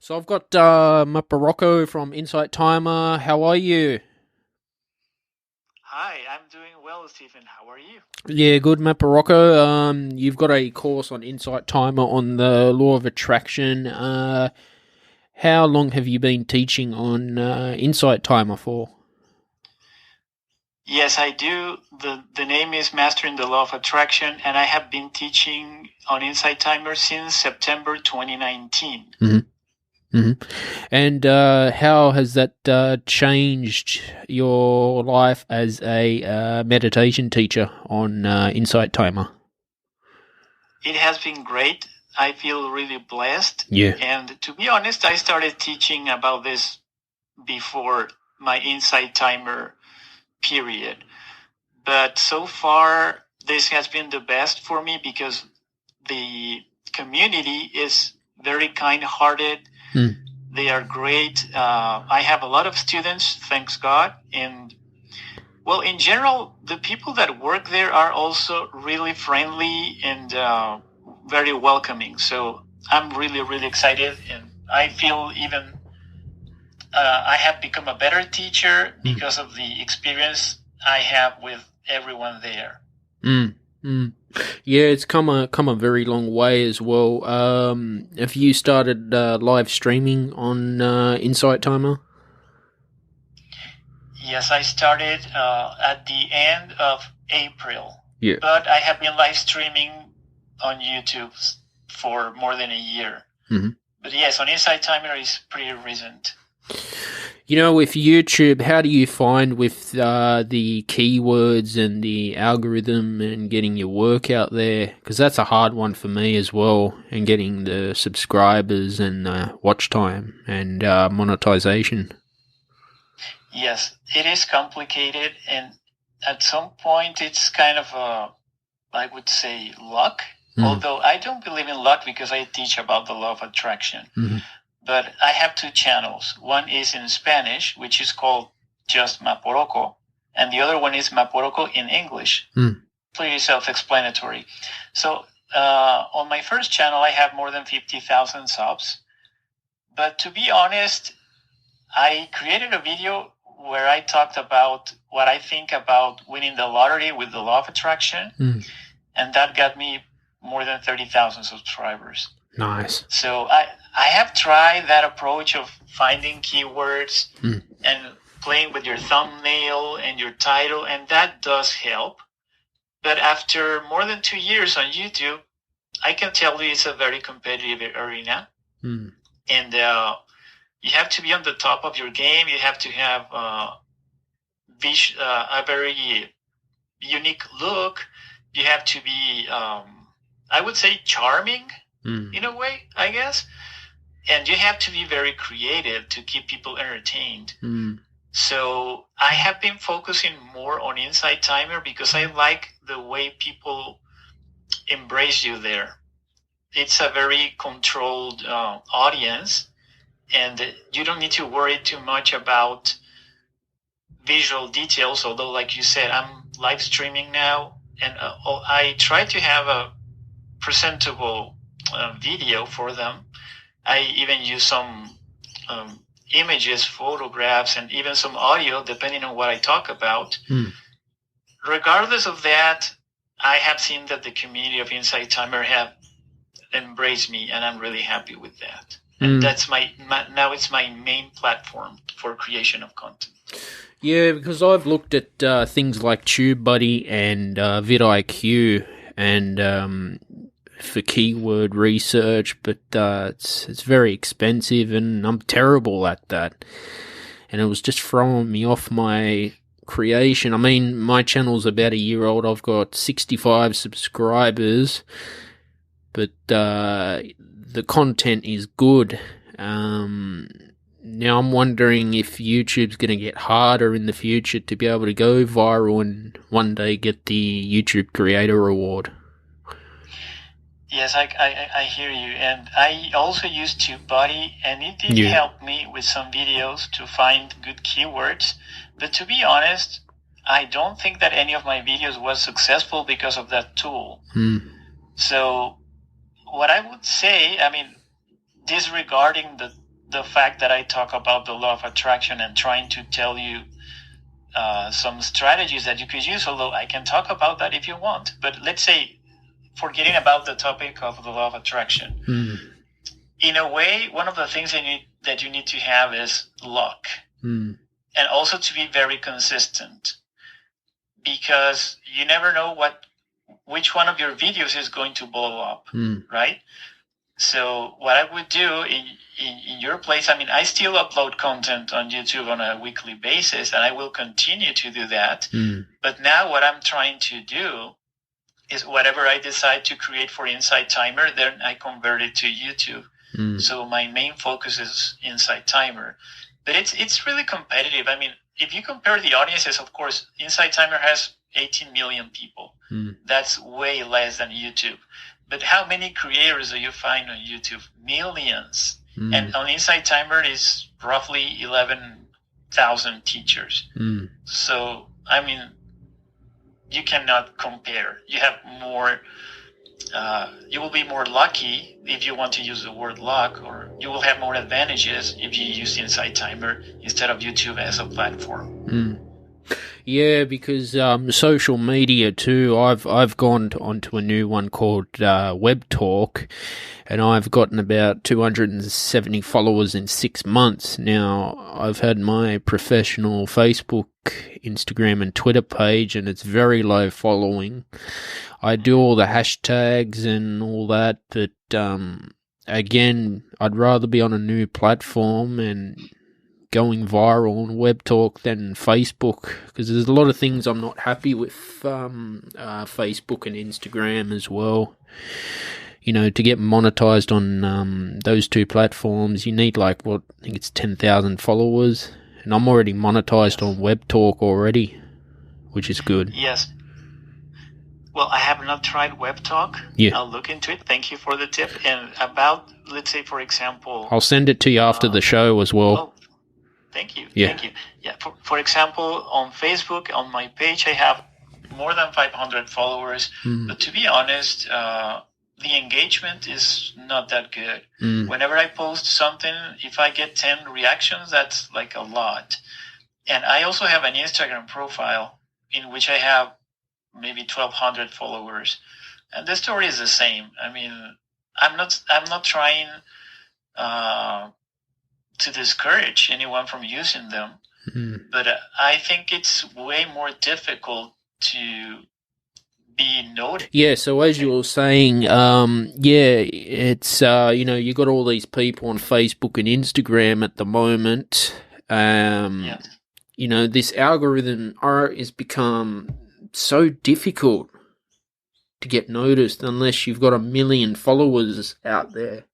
So I've got Maporoco from Insight Timer. How are you? Hi, I'm doing well, Stephen. How are you? Yeah, good, Maporoco. You've got a course on Insight Timer on the law of attraction. How long have you been teaching on Insight Timer for? Yes, I do. The name is Mastering the Law of Attraction, and I have been teaching on Insight Timer since September 2019. Hmm. And how has that changed your life as a meditation teacher on Insight Timer? It has been great. I feel really blessed. Yeah. And to be honest, I started teaching about this before my Insight Timer period. But so far, this has been the best for me because the community is very kind-hearted. They are great. I have a lot of students, thanks God. And, well, in general, the people that work there are also really friendly and very welcoming. So I'm really, really excited. And I feel even I have become a better teacher because of the experience I have with everyone there. Yeah, it's come a very long way as well. Have you started live streaming on Insight Timer? Yes, I started at the end of April. Yeah. But I have been live streaming on YouTube for more than a year. Mm-hmm. But yes, on Insight Timer is pretty recent. You know, with YouTube, how do you find with the keywords and the algorithm and getting your work out there? Because that's a hard one for me as well, and getting the subscribers and watch time and monetization. Yes, it is complicated, and at some point it's kind of I would say luck. Although I don't believe in luck because I teach about the law of attraction. Mm-hmm. But I have two channels. One is in Spanish, which is called just Maporoco, and the other one is Maporoco in English. Pretty self-explanatory. So on my first channel, I have more than 50,000 subs. But to be honest, I created a video where I talked about what I think about winning the lottery with the law of attraction, and that got me more than 30,000 subscribers. Nice. So I have tried that approach of finding keywords and playing with your thumbnail and your title, and that does help. But after more than 2 years on YouTube, I can tell you it's a very competitive arena. And you have to be on the top of your game. You have to have a very unique look. You have to be, I would say, charming. In a way, I guess. And you have to be very creative to keep people entertained. So I have been focusing more on Insight Timer because I like the way people embrace you there. It's a very controlled audience, and you don't need to worry too much about visual details, although, like you said, I'm live streaming now, and I try to have a presentable video for them. I even use some images, photographs, and even some audio, depending on what I talk about. Regardless of that, I have seen that the community of Insight Timer have embraced me, and I'm really happy with that. And that's now it's my main platform for creation of content. Yeah, because I've looked at things like TubeBuddy and vidIQ and for keyword research, but it's very expensive, and I'm terrible at that. And it was just throwing me off my creation. I mean, my channel's about a year old. I've got 65 subscribers, but the content is good. Now I'm wondering if YouTube's going to get harder in the future to be able to go viral and one day get the YouTube Creator Award. Yes, I hear you. And I also use TubeBuddy, and it did help me with some videos to find good keywords. But to be honest, I don't think that any of my videos was successful because of that tool. So what I would say, I mean, disregarding the fact that I talk about the law of attraction and trying to tell you some strategies that you could use, although I can talk about that if you want. But let's say, forgetting about the topic of the law of attraction, in a way, one of the things that you need to have is luck, and also to be very consistent, because you never know which one of your videos is going to blow up, right? So what I would do in your place, I mean, I still upload content on YouTube on a weekly basis, and I will continue to do that. But now what I'm trying to do is whatever I decide to create for Insight Timer, then I convert it to YouTube. So my main focus is Insight Timer. But it's really competitive. I mean, if you compare the audiences, of course, Insight Timer has 18 million people. That's way less than YouTube. But how many creators do you find on YouTube? Millions. And on Insight Timer is roughly 11,000 teachers. So, I mean, you cannot compare. You have more, you will be more lucky if you want to use the word luck, or you will have more advantages if you use Insight Timer instead of YouTube as a platform. Yeah, because social media too. I've gone onto a new one called Webtalk, and I've gotten about 270 followers in 6 months. Now, I've had my professional Facebook, Instagram, and Twitter page, and it's very low following. I do all the hashtags and all that, but again, I'd rather be on a new platform and going viral on Webtalk than Facebook, because there's a lot of things I'm not happy with Facebook and Instagram as well. You know, to get monetized on those two platforms, you need I think it's 10,000 followers, and I'm already monetized on Webtalk already, which is good. Yes. Well, I have not tried Webtalk. Yeah. I'll look into it. Thank you for the tip. And about, let's say, for example... I'll send it to you after the show as well. Oh, thank you. Yeah. Thank you. Yeah. For example, on Facebook, on my page, I have more than 500 followers. But to be honest, the engagement is not that good. Whenever I post something, if I get 10 reactions, that's like a lot. And I also have an Instagram profile in which I have maybe 1,200 followers. And the story is the same. I mean, I'm not trying to discourage anyone from using them, but I think it's way more difficult to be noticed. Yeah, so as you were saying, it's, you got all these people on Facebook and Instagram at the moment. This algorithm is become so difficult to get noticed unless you've got 1 million followers out there.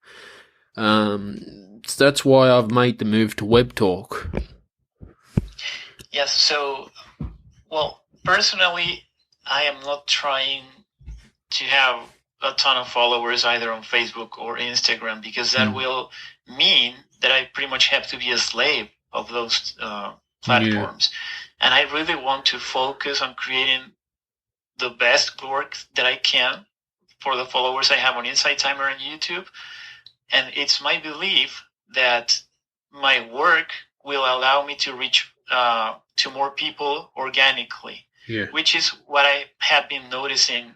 So that's why I've made the move to Webtalk. Yes, so, well, personally, I am not trying to have a ton of followers either on Facebook or Instagram, because that will mean that I pretty much have to be a slave of those platforms. Yeah. And I really want to focus on creating the best work that I can for the followers I have on Insight Timer and YouTube. And it's my belief that my work will allow me to reach to more people organically, which is what I have been noticing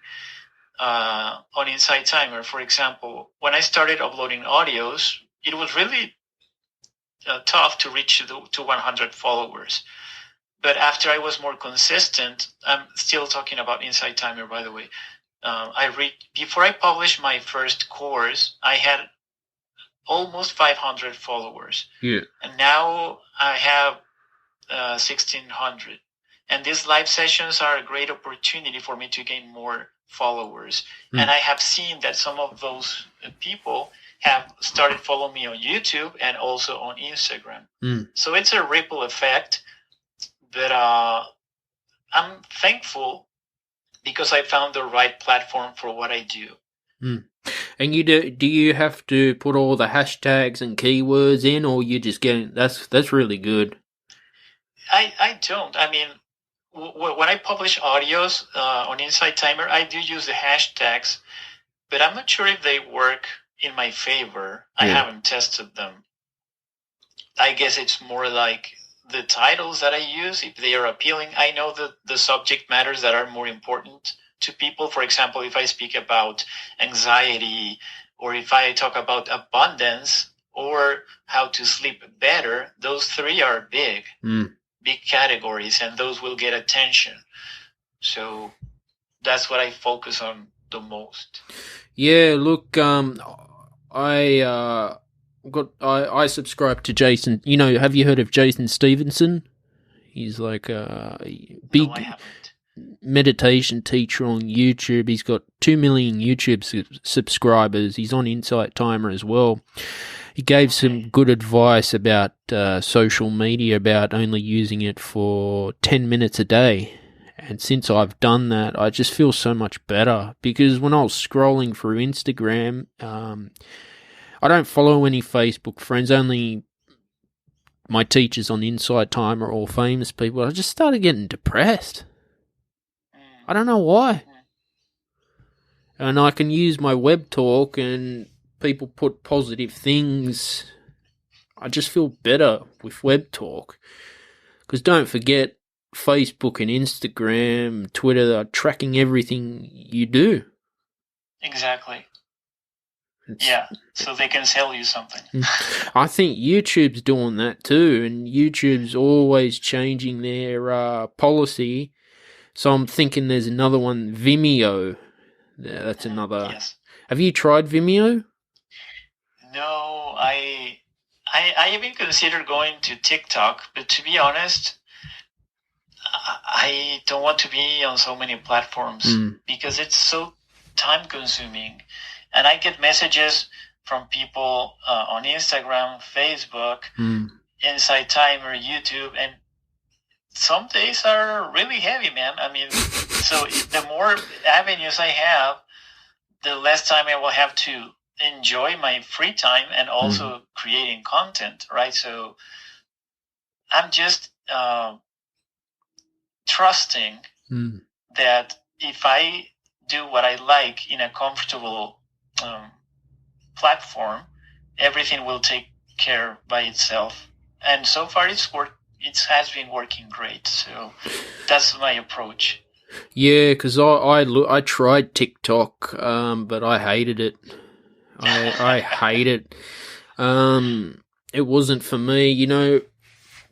on Insight Timer. For example, when I started uploading audios, it was really tough to reach to 100 followers. But after I was more consistent, I'm still talking about Insight Timer, by the way. Before I published my first course, I had almost 500 followers. Yeah. And now I have 1,600. And these live sessions are a great opportunity for me to gain more followers. And I have seen that some of those people have started following me on YouTube and also on Instagram. So it's a ripple effect. But I'm thankful because I found the right platform for what I do. And do you have to put all the hashtags and keywords in, or you just getting that's really good? I don't. I mean, when I publish audios on Insight Timer, I do use the hashtags, but I'm not sure if they work in my favor. I haven't tested them. I guess it's more like the titles that I use, if they are appealing. I know the subject matters that are more important to people. For example, if I speak about anxiety, or if I talk about abundance, or how to sleep better, those three are big categories, and those will get attention. So that's what I focus on the most. Yeah, look, I subscribe to Jason. You know, have you heard of Jason Stevenson? He's like a big meditation teacher on YouTube. He's got 2 million YouTube subscribers. He's on Insight Timer as well. He gave some good advice about social media, about only using it for 10 minutes a day. And since I've done that, I just feel so much better, because when I was scrolling through Instagram, I don't follow any Facebook friends, only my teachers on Inside Time are all famous people. I just started getting depressed. I don't know why. And I can use my Webtalk and people put positive things. I just feel better with Webtalk. Because don't forget, Facebook and Instagram, Twitter are tracking everything you do. Exactly. Yeah, so they can sell you something. I think YouTube's doing that too, and YouTube's always changing their policy. So I'm thinking there's another one, Vimeo. Yeah, that's another. Yes. Have you tried Vimeo? No, I even considered going to TikTok, but to be honest, I don't want to be on so many platforms because it's so time consuming. And I get messages from people on Instagram, Facebook, Inside Timer, YouTube, and some days are really heavy, man. I mean, so the more avenues I have, the less time I will have to enjoy my free time and also creating content, right? So I'm just trusting that if I do what I like in a comfortable platform, everything will take care by itself. And so far it has been working great. So that's my approach. Yeah, because I tried TikTok, but I hated it. I hate it. It wasn't for me, you know,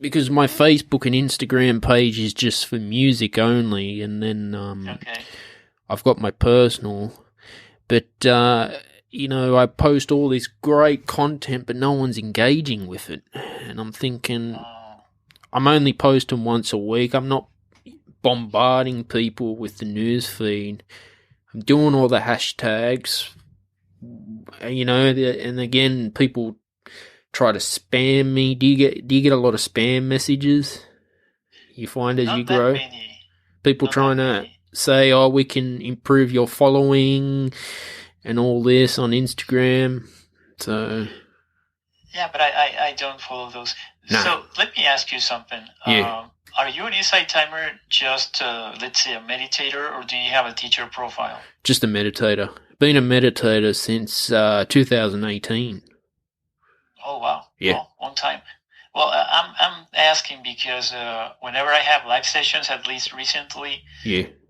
because my Facebook and Instagram page is just for music only, and then I've got my personal. But, you know, I post all this great content, but no one's engaging with it. And I'm thinking, I'm only posting once a week. I'm not bombarding people with the news feed. I'm doing all the hashtags, you know, and again, people try to spam me. Do you get a lot of spam messages? You find as Not you grow? Many. People trying to say, oh, we can improve your following and all this on Instagram. So yeah, but I don't follow those. No. So let me ask you something. Yeah. Are you an Insight Timer just, let's say, a meditator, or do you have a teacher profile? Just a meditator. Been a meditator since 2018. Oh, wow. Yeah. Well, long time. Well, I'm asking because whenever I have live sessions, at least recently,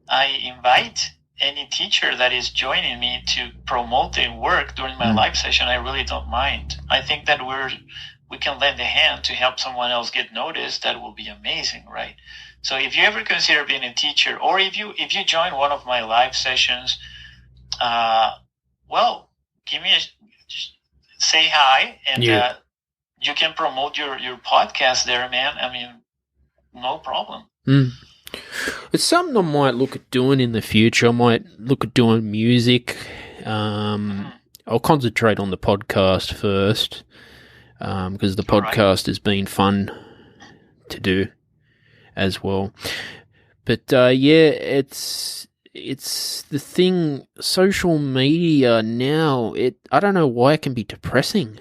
I invite any teacher that is joining me to promote their work during my live session. I really don't mind. I think that we can lend a hand to help someone else get noticed. That will be amazing, right? So if you ever consider being a teacher, or if you join one of my live sessions, well, say hi, and you can promote your podcast there, man. I mean, no problem. It's something I might look at doing in the future. I might look at doing music. I'll concentrate on the podcast first, because the podcast has been fun to do as well. But yeah, it's the thing. Social media now, I don't know why it can be depressing.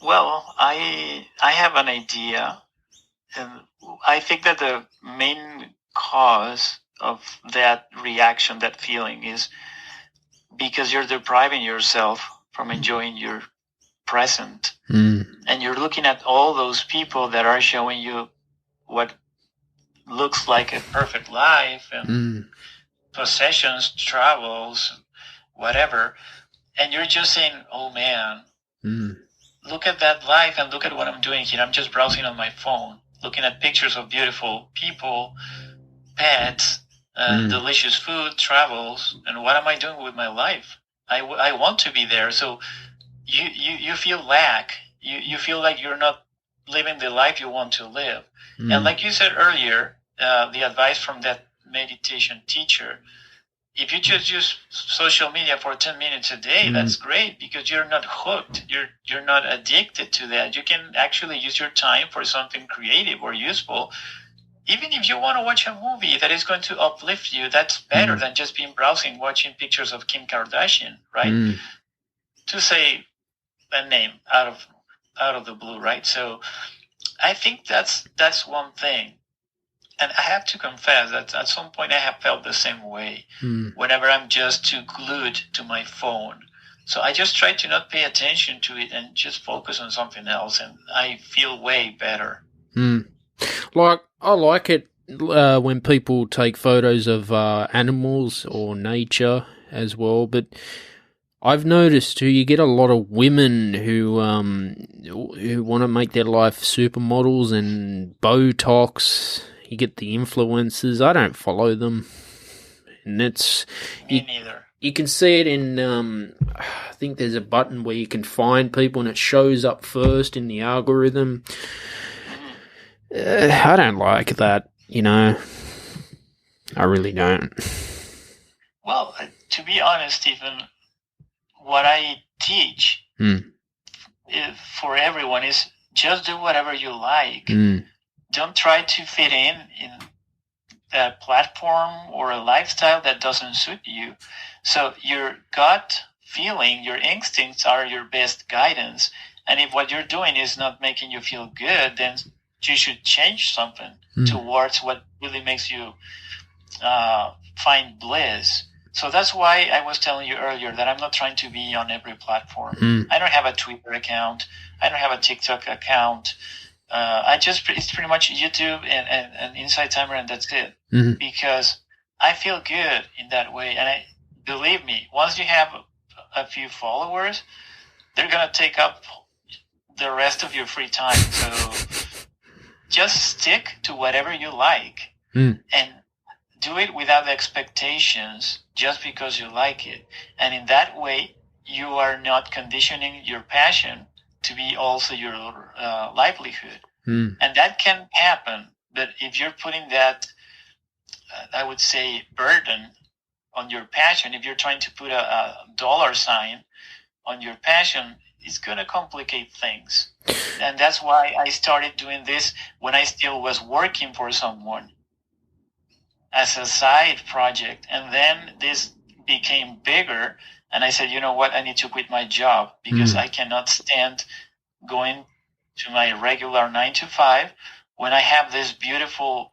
Well, I have an idea, and I think that the main cause of that reaction, that feeling, is because you're depriving yourself from enjoying your present. And you're looking at all those people that are showing you what looks like a perfect life and possessions, travels, whatever. And you're just saying, oh man, look at that life and look at what I'm doing here. I'm just browsing on my phone, looking at pictures of beautiful people, pets, delicious food, travels, and what am I doing with my life? I want to be there. So you feel lack. You feel like you're not living the life you want to live. And like you said earlier, the advice from that meditation teacher, if you just use social media for 10 minutes a day, that's great because you're not hooked. You're not addicted to that. You can actually use your time for something creative or useful. Even if you want to watch a movie that is going to uplift you, that's better than just being browsing, watching pictures of Kim Kardashian, right? To say a name out of the blue, right? So I think that's one thing. And I have to confess that at some point I have felt the same way whenever I'm just too glued to my phone. So I just try to not pay attention to it and just focus on something else, and I feel way better. Like, I like it when people take photos of animals or nature as well, but I've noticed too, you get a lot of women who want to make their life supermodels and Botox. You get the influencers. I don't follow them, and it's me neither. You can see it in. I think there's a button where you can find people, and it shows up first in the algorithm. I don't like that. I really don't. Well, to be honest, Stephen, what I teach for everyone is just do whatever you like. Don't try to fit in a platform or a lifestyle that doesn't suit you. So your gut feeling, your instincts are your best guidance. And if what you're doing is not making you feel good, then you should change something towards what really makes you find bliss. So that's why I was telling you earlier that I'm not trying to be on every platform. I don't have a Twitter account. I don't have a TikTok account. It's pretty much YouTube and Inside Timer, and that's it. Because I feel good in that way. And believe me, once you have a few followers, they're going to take up the rest of your free time. So just stick to whatever you like and do it without expectations just because you like it. And in that way, you are not conditioning your passion to be also your livelihood. And that can happen. But if you're putting that, I would say, burden on your passion, if you're trying to put a dollar sign on your passion, it's going to complicate things. And that's why I started doing this when I still was working for someone as a side project. And then this became bigger. And I said, you know what? I need to quit my job because I cannot stand going to my regular 9-to-5 when I have this beautiful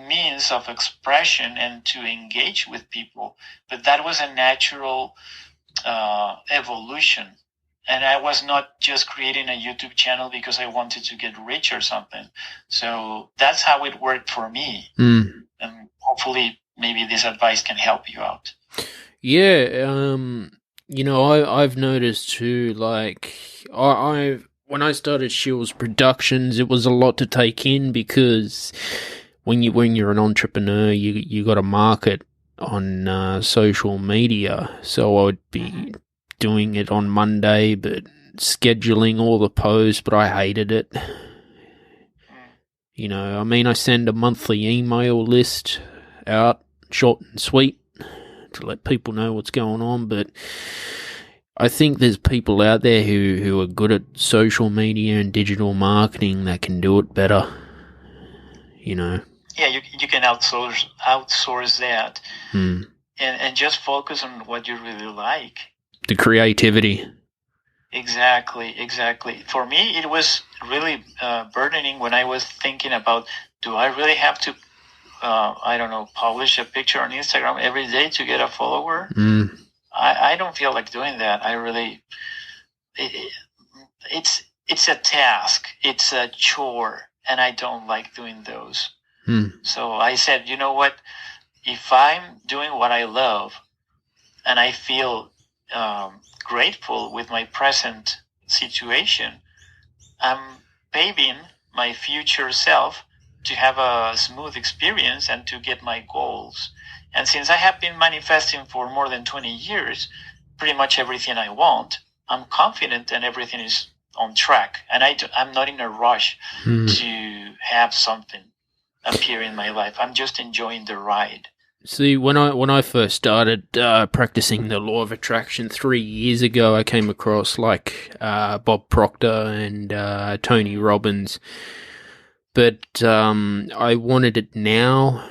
means of expression and to engage with people. But that was a natural evolution. And I was not just creating a YouTube channel because I wanted to get rich or something. So that's how it worked for me. And hopefully maybe this advice can help you out. Yeah, I've noticed too, like, when I started Shiels Productions, it was a lot to take in because when you're an entrepreneur, you got to market on social media. So I would be doing it on Monday, but scheduling all the posts, but I hated it. I send a monthly email list out, short and sweet, to let people know what's going on, but I think there's people out there who are good at social media and digital marketing that can do it better, Yeah, you can outsource that and just focus on what you really like. The creativity. Exactly. For me, it was really burdening when I was thinking about, do I really have to publish a picture on Instagram every day to get a follower? I don't feel like doing that. I really it's a task, it's a chore, and I don't like doing those. So I said, you know what? If I'm doing what I love, and I feel grateful with my present situation, I'm paving my future self to have a smooth experience and to get my goals. And since I have been manifesting for more than 20 years, pretty much everything I want, I'm confident and everything is on track. And I'm not in a rush to have something appear in my life. I'm just enjoying the ride. See, when I first started practicing the law of attraction 3 years ago, I came across like Bob Proctor and Tony Robbins, but I wanted it now,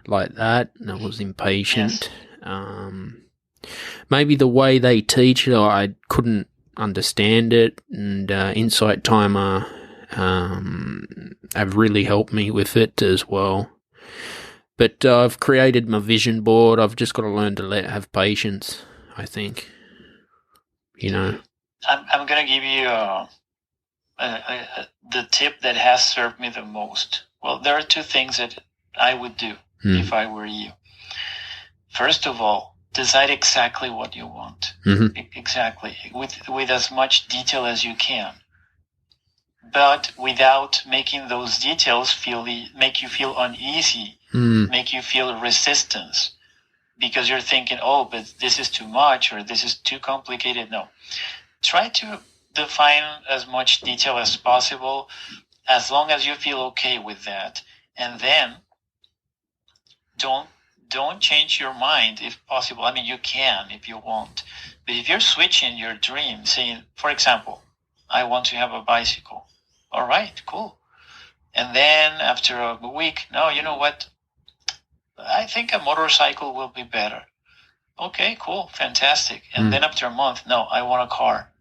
like that, and I was impatient. Yes. Maybe the way they teach it, I couldn't understand it, and Insight Timer have really helped me with it as well. But I've created my vision board. I've just got to learn to have patience, I think. You know. I'm going to give you the tip that has served me the most. Well, there are two things that I would do if I were you. First of all, decide exactly what you want. Mm-hmm. Exactly. With as much detail as you can. But without making those details make you feel uneasy, make you feel resistance, because you're thinking, oh, but this is too much or this is too complicated. No. Try to define as much detail as possible, as long as you feel okay with that. And then don't change your mind if possible. I mean, you can if you want. But if you're switching your dream, saying, for example, I want to have a bicycle. All right, cool. And then after a week, no, you know what? I think a motorcycle will be better. Okay, cool, fantastic. And then after a month, no, I want a car.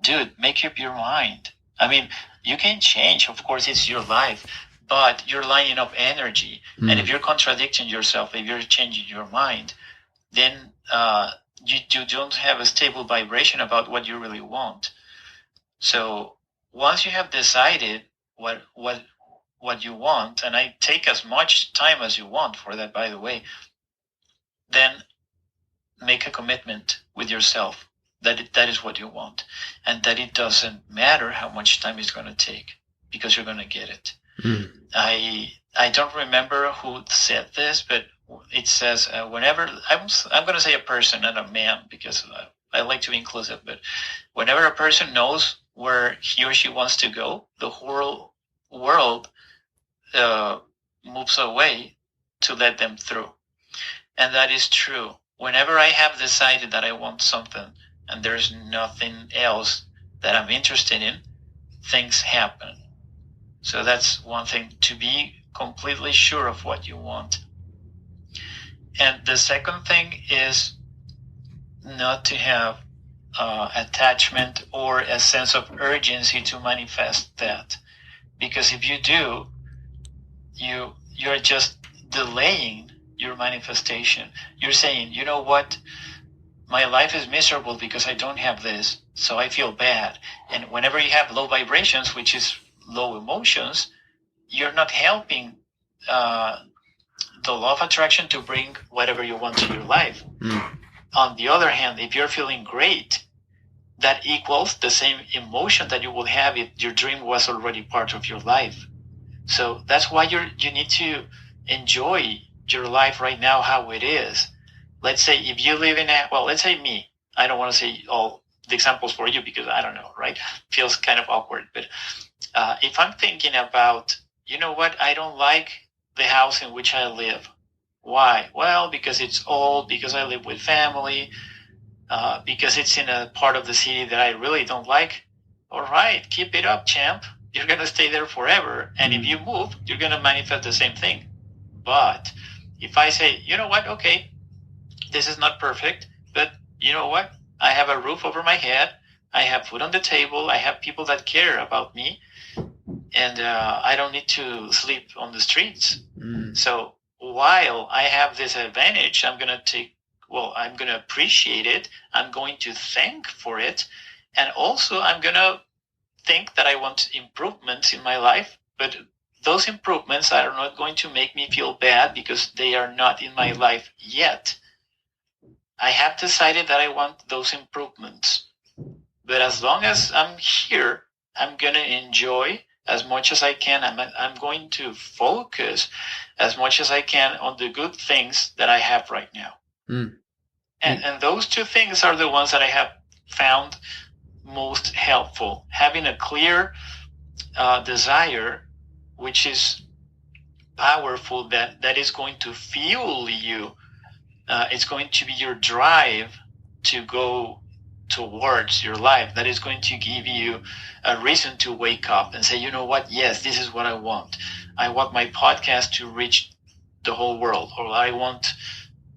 Dude, make up your mind. I mean, you can change. Of course, it's your life, but you're lining up energy. And if you're contradicting yourself, if you're changing your mind, then you don't have a stable vibration about what you really want. So once you have decided what you want, and I take as much time as you want for that, by the way, then make a commitment with yourself that is what you want, and that it doesn't matter how much time it's going to take, because you're going to get it. I don't remember who said this, but it says whenever I'm going to say a person and a man, because I like to be inclusive, but whenever a person knows where he or she wants to go, the whole world moves away to let them through. And that is true. Whenever I have decided that I want something and there's nothing else that I'm interested in, things happen. So that's one thing, to be completely sure of what you want. And the second thing is not to have attachment or a sense of urgency to manifest that. Because if you do, you're just delaying your manifestation. You're saying, you know what? My life is miserable because I don't have this, so I feel bad. And whenever you have low vibrations, which is low emotions, you're not helping the law of attraction to bring whatever you want to your life. On the other hand, if you're feeling great, that equals the same emotion that you would have if your dream was already part of your life. So that's why you need to enjoy your life right now how it is. Let's say if you live let's say me. I don't want to say all the examples for you because I don't know, right? Feels kind of awkward. But if I'm thinking about, you know what, I don't like the house in which I live. Why? Well, because it's old, because I live with family, because it's in a part of the city that I really don't like. All right, keep it up, champ. You're going to stay there forever. And if you move, you're going to manifest the same thing. But if I say, you know what, okay, this is not perfect, but you know what? I have a roof over my head. I have food on the table. I have people that care about me. And I don't need to sleep on the streets. So while I have this advantage, I'm going to appreciate it. I'm going to thank for it. And also, I'm going to think that I want improvements in my life, but those improvements are not going to make me feel bad because they are not in my life yet. I have decided that I want those improvements. But as long as I'm here, I'm going to enjoy as much as I can. I'm going to focus as much as I can on the good things that I have right now. And those two things are the ones that I have found most helpful. Having a clear desire, which is powerful, that is going to fuel you. It's going to be your drive to go towards your life. That is going to give you a reason to wake up and say, you know what? Yes, this is what I want. I want my podcast to reach the whole world, or I want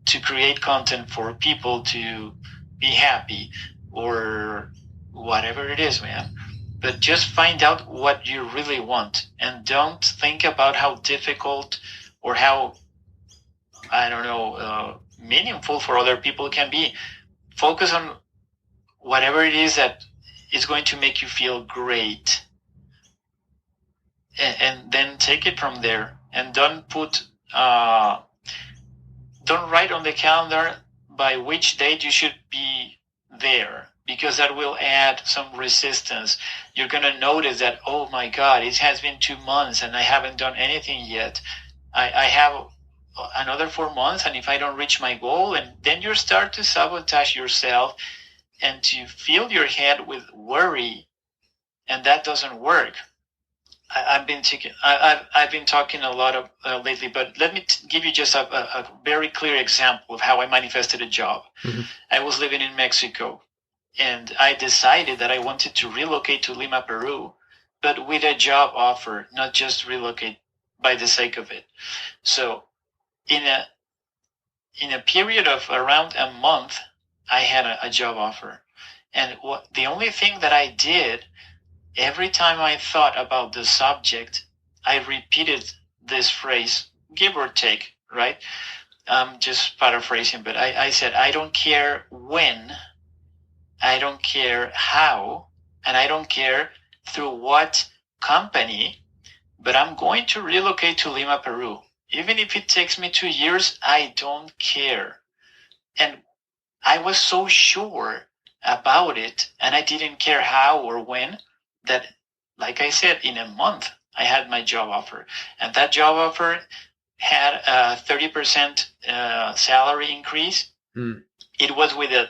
to create content for people to be happy, or whatever it is, man. But just find out what you really want, and don't think about how difficult or how, I don't know, meaningful for other people can be. Focus on whatever it is that is going to make you feel great, and then take it from there. And don't write on the calendar by which date you should be there, because that will add some resistance. You're going to notice that, oh my God, it has been 2 months and I haven't done anything yet. I have another 4 months, and if I don't reach my goal, and then you start to sabotage yourself and to fill your head with worry, and that doesn't work. I've been talking a lot of lately, but let me give you just a very clear example of how I manifested a job. Mm-hmm. I was living in Mexico, and I decided that I wanted to relocate to Lima, Peru, but with a job offer, not just relocate by the sake of it. So in a period of around a month, I had a job offer. And the only thing that I did, every time I thought about the subject, I repeated this phrase, give or take, right? Just paraphrasing, but I said, I don't care when, I don't care how, and I don't care through what company, but I'm going to relocate to Lima, Peru. Even if it takes me 2 years, I don't care. And I was so sure about it, and I didn't care how or when, that, like I said, in a month, I had my job offer. And that job offer had a 30% salary increase. It was with a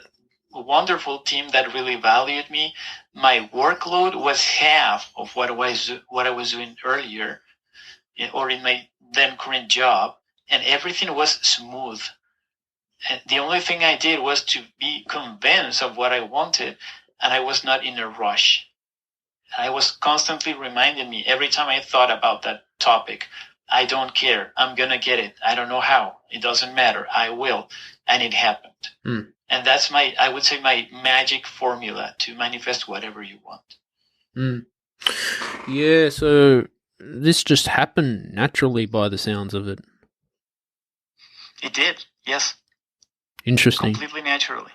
wonderful team that really valued me. My workload was half of what I was doing earlier, or in my then current job, and everything was smooth. And the only thing I did was to be convinced of what I wanted, and I was not in a rush. I was constantly reminding me every time I thought about that topic, I don't care. I'm going to get it. I don't know how. It doesn't matter. I will. And it happened. And that's I would say, my magic formula to manifest whatever you want. Yeah, so this just happened naturally by the sounds of it. It did, yes. Interesting. Completely naturally.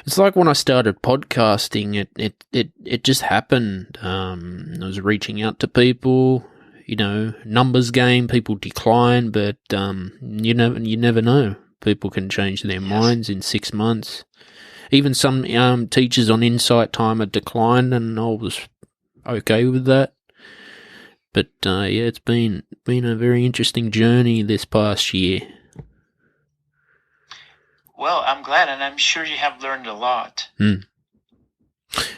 It's like when I started podcasting, it just happened. I was reaching out to people, numbers game, people decline, but you never know. People can change their minds in 6 months. Even some teachers on Insight Timer declined, and I was okay with that. But it's been a very interesting journey this past year. Well, I'm glad, and I'm sure you have learned a lot.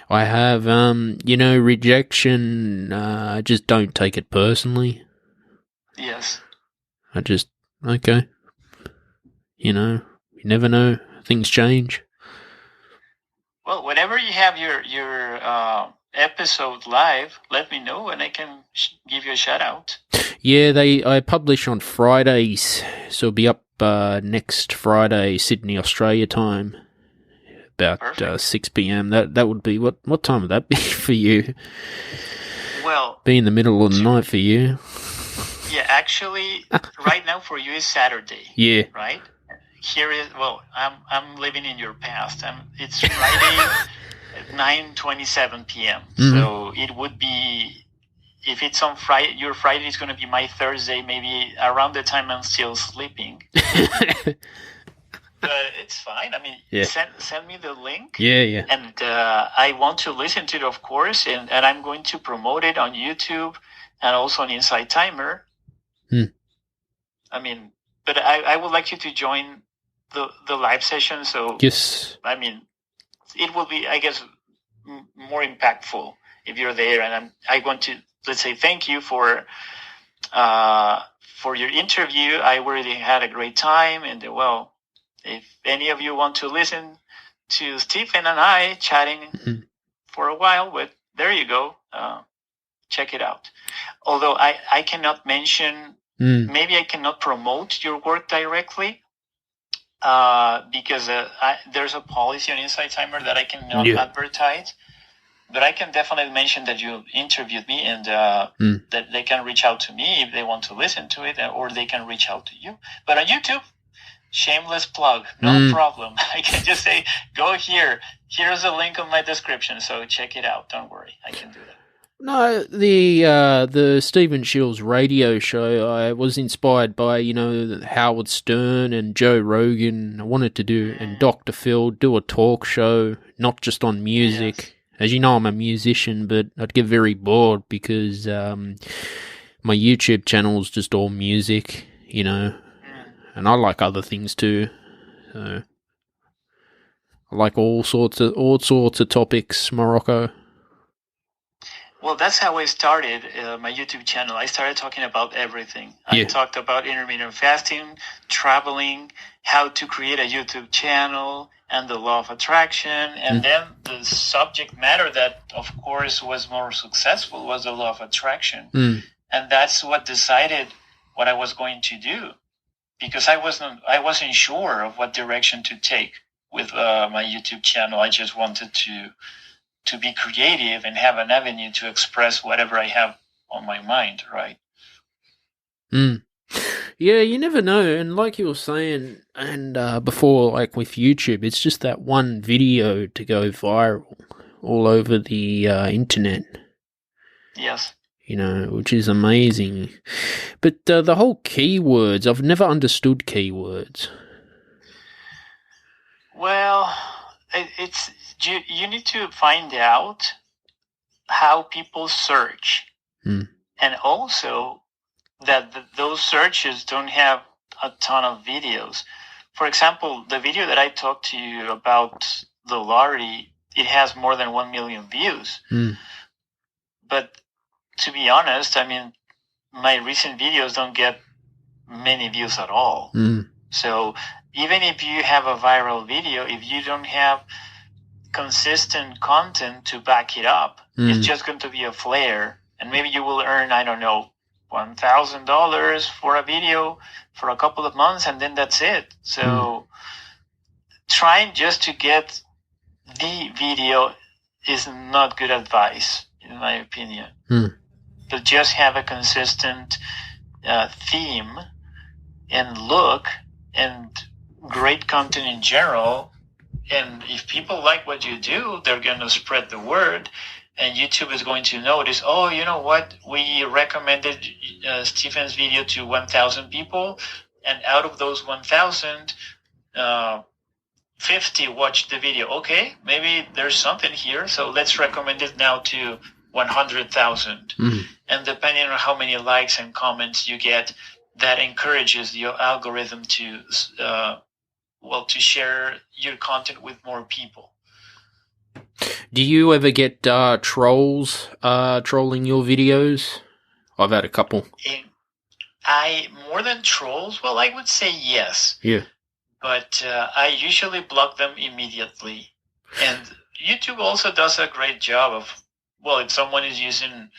I have, rejection, I just don't take it personally. Yes. I just, okay. You never know. Things change. Well, whenever you have your episode live, let me know, and I can give you a shout out. Yeah, I publish on Fridays, so it'll be up next Friday, Sydney, Australia time, about 6 p.m. That would be, what time would that be for you? Well, be in the middle of the night for you. Yeah, actually, right now for you is Saturday. Yeah. Right? Here is, I'm living in your past. It's Friday. 9:27 p.m. Mm-hmm. So it would be, if it's on Friday, your Friday is going to be my Thursday, maybe around the time I'm still sleeping. But it's fine. I mean, send me the link. Yeah. And I want to listen to it, of course, and I'm going to promote it on YouTube and also on Inside Timer. I mean, but I would like you to join the live session. So, yes. I mean, it will be, I guess, more impactful if you're there. And I want to, let's say, thank you for your interview. I really had a great time. And, well, if any of you want to listen to Stephen and I chatting for a while, but there you go. Check it out. Although I cannot mention, maybe I cannot promote your work directly because there's a policy on Inside Timer that I cannot advertise. But I can definitely mention that you interviewed me and that they can reach out to me if they want to listen to it, or they can reach out to you. But on YouTube, shameless plug, no problem. I can just say, go here. Here's a link on my description, so check it out. Don't worry, I can do that. No, the Stephen Shiels radio show, I was inspired by, Howard Stern and Joe Rogan. I wanted to do, and Dr. Phil, do a talk show, not just on music. Yes. As you know, I'm a musician, but I'd get very bored because my YouTube channel is just all music, and I like other things too. So I like all sorts of topics, Morocco. Well, that's how I started my YouTube channel. I started talking about everything. I talked about intermittent fasting, traveling, how to create a YouTube channel, and the law of attraction. And then the subject matter that, of course, was more successful was the law of attraction. And that's what decided what I was going to do, because I wasn't sure of what direction to take with my YouTube channel. I just wanted to be creative and have an avenue to express whatever I have on my mind, right? Yeah, you never know. And like you were saying, and before, like with YouTube, it's just that one video to go viral all over the internet. Yes. Which is amazing. But the whole keywords, I've never understood keywords. Well, it's you need to find out how people search, and also that those searches don't have a ton of videos. For example, the video that I talked to you about the lottery, it has more than 1 million views. But to be honest, I mean, my recent videos don't get many views at all. So even if you have a viral video, if you don't have consistent content to back it up, it's just going to be a flare. And maybe you will earn, I don't know, $1,000 for a video for a couple of months, and then that's it. So trying just to get the video is not good advice, in my opinion. To just have a consistent theme and look and great content in general. And if people like what you do, they're going to spread the word. And YouTube is going to notice, oh, you know what? We recommended Stephen's video to 1,000 people. And out of those 1,000, 50 watched the video. Okay, maybe there's something here. So let's recommend it now to 100,000. And depending on how many likes and comments you get, that encourages your algorithm to share your content with more people. Do you ever get trolls trolling your videos? I've had a couple. More than trolls, well, I would say yes. Yeah. But I usually block them immediately. And YouTube also does a great job of, well, if someone is using,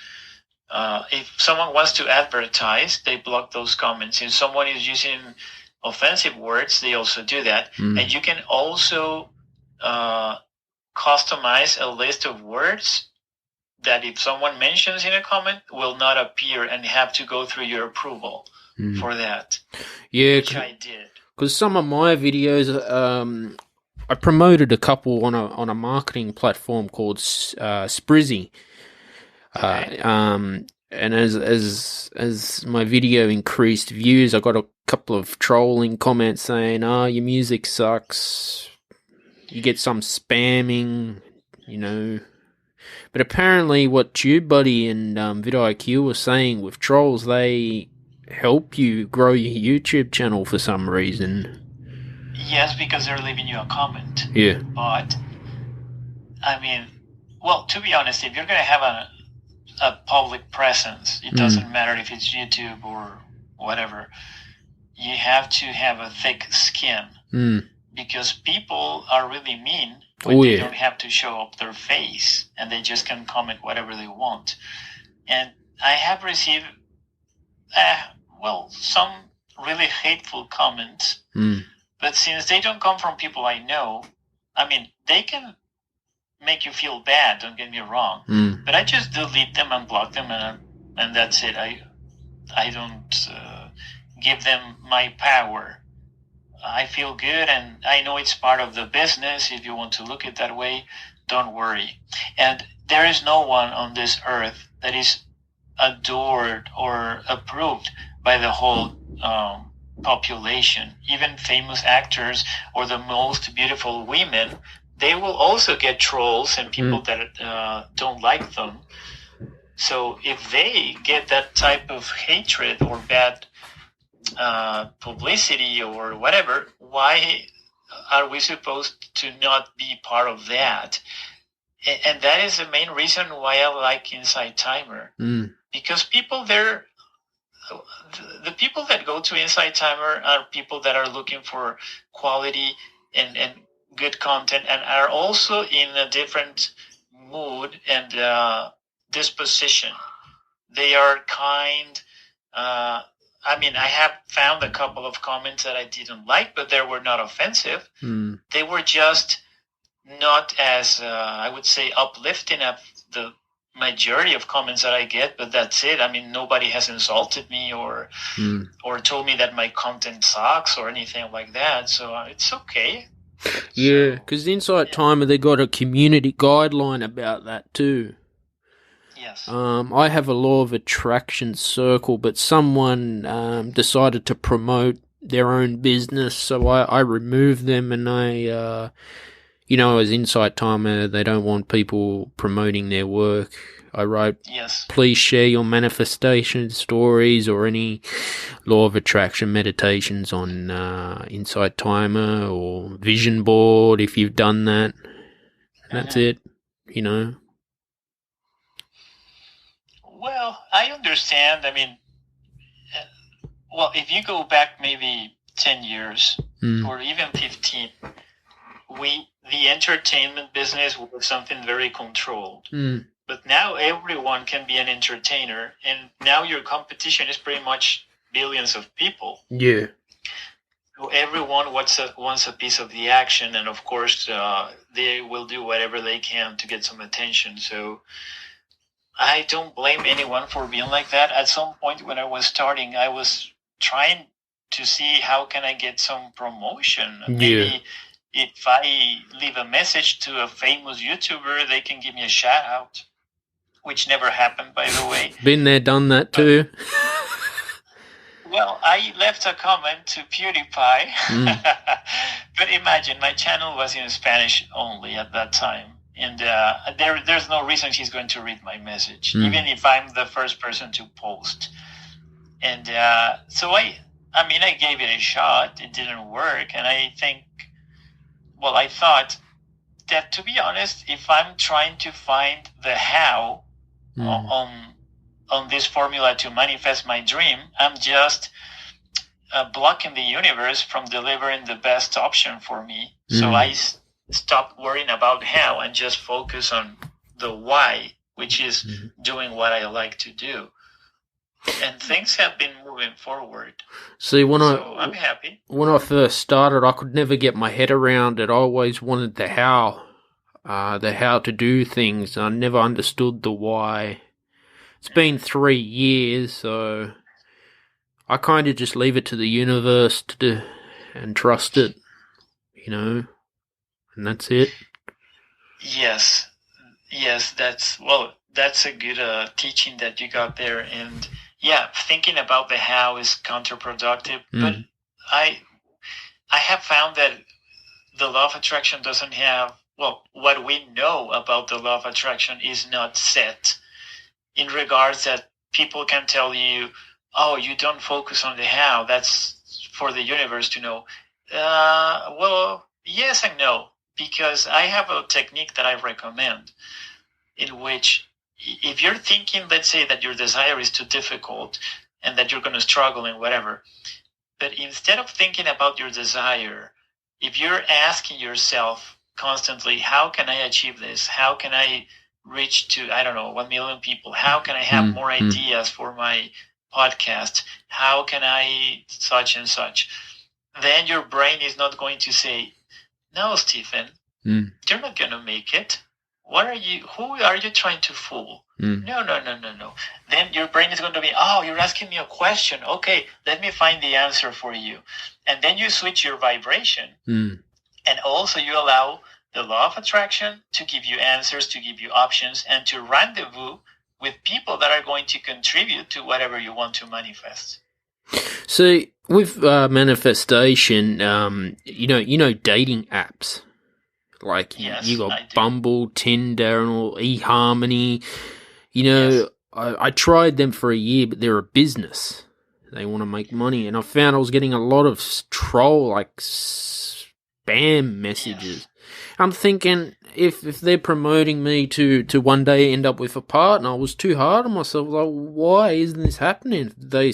if someone wants to advertise, they block those comments. If someone is using offensive words, they also do that. And you can also customize a list of words that if someone mentions in a comment will not appear and have to go through your approval for that. Yeah, which I did. Because some of my videos, I promoted a couple on a marketing platform called Sprizzy. Okay. And as my video increased views, I got a couple of trolling comments saying, "Oh, your music sucks." You get some spamming, you know. But apparently, what TubeBuddy and vidIQ were saying with trolls, they help you grow your YouTube channel for some reason. Yes, because they're leaving you a comment. Yeah. But I mean, well, to be honest, if you're going to have a public presence, it doesn't matter if it's YouTube or whatever, you have to have a thick skin. Because people are really mean when they don't have to show up their face, and they just can comment whatever they want. And I have received, some really hateful comments, but since they don't come from people I know, I mean, they can make you feel bad, don't get me wrong, but I just delete them and block them, and that's it. I don't give them my power. I feel good, and I know it's part of the business. If you want to look at it that way, don't worry. And there is no one on this earth that is adored or approved by the whole population. Even famous actors or the most beautiful women, they will also get trolls and people that don't like them. So if they get that type of hatred or bad publicity or whatever, why are we supposed to not be part of that? And that is the main reason why I like Inside Timer, because people there, the people that go to Inside Timer are people that are looking for quality and good content, and are also in a different mood and disposition. They are kind. I mean, I have found a couple of comments that I didn't like, but they were not offensive. They were just not as, I would say, uplifting as the majority of comments that I get, but that's it. I mean, nobody has insulted me or told me that my content sucks or anything like that, so it's okay. Yeah, because Inside Timer, they got a community guideline about that too. Yes. I have a law of attraction circle, but someone decided to promote their own business, so I removed them, and I, as Inside Timer, they don't want people promoting their work. I wrote, please share your manifestation stories or any law of attraction meditations on Inside Timer or Vision Board if you've done that. And that's it, Well, I understand. I mean, if you go back maybe 10 years or even 15, the entertainment business was something very controlled. But now everyone can be an entertainer, and now your competition is pretty much billions of people. Yeah. So everyone wants a piece of the action, and of course they will do whatever they can to get some attention. So I don't blame anyone for being like that. At some point when I was starting, I was trying to see how can I get some promotion. Maybe if I leave a message to a famous YouTuber, they can give me a shout out, which never happened, by the way. Been there, done that too. Well, I left a comment to PewDiePie, but imagine my channel was in Spanish only at that time. And there's no reason he's going to read my message, even if I'm the first person to post. And so I gave it a shot. It didn't work. And I thought that, to be honest, if I'm trying to find the how on this formula to manifest my dream, I'm just blocking the universe from delivering the best option for me. So I stop worrying about how and just focus on the why, which is doing what I like to do. And things have been moving forward. See, I'm happy. When I first started, I could never get my head around it. I always wanted the how to do things. I never understood the why. It's been 3 years, so I kind of just leave it to the universe to do and trust it, and that's it. Yes, that's a good teaching that you got there, and yeah, thinking about the how is counterproductive. But I have found that the law of attraction doesn't have, what we know about the law of attraction is not set, in regards that people can tell you, oh, you don't focus on the how, that's for the universe to know. Well, yes and no, because I have a technique that I recommend, in which if you're thinking, let's say that your desire is too difficult and that you're going to struggle and whatever, but instead of thinking about your desire, if you're asking yourself constantly, how can I achieve this? How can I reach to, I don't know, 1 million people? How can I have more ideas for my podcast? How can I such and such? Then your brain is not going to say, no, Stephen, you're not going to make it. Who are you trying to fool? No. Then your brain is going to be, oh, you're asking me a question. Okay, let me find the answer for you. And then you switch your vibration. And also you allow the law of attraction to give you answers, to give you options, and to rendezvous with people that are going to contribute to whatever you want to manifest. So with manifestation, you know, dating apps. Like, yes, you got Bumble, Tinder, and all, eHarmony. You know, yes. I tried them for a year, but they're a business. They want to make money. And I found I was getting a lot of troll, like, spam messages. Yes. I'm thinking, if they're promoting me to one day end up with a partner, I was too hard on myself. Like, why isn't this happening? They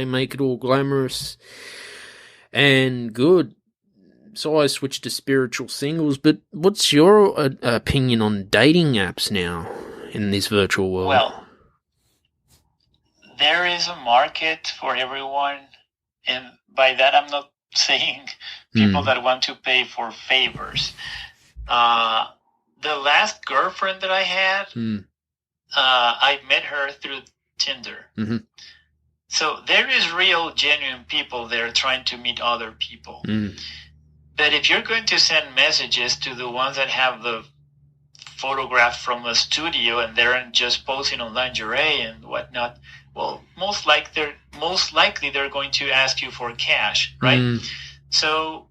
make it all glamorous and good. So I switched to spiritual singles, but what's your opinion on dating apps now in this virtual world? Well, there is a market for everyone, and by that I'm not saying people that want to pay for favors. The last girlfriend that I had, I met her through Tinder. So there is real, genuine people there trying to meet other people. But if you're going to send messages to the ones that have the photograph from a studio and they're just posing on lingerie and whatnot, well, most likely they're going to ask you for cash, right? So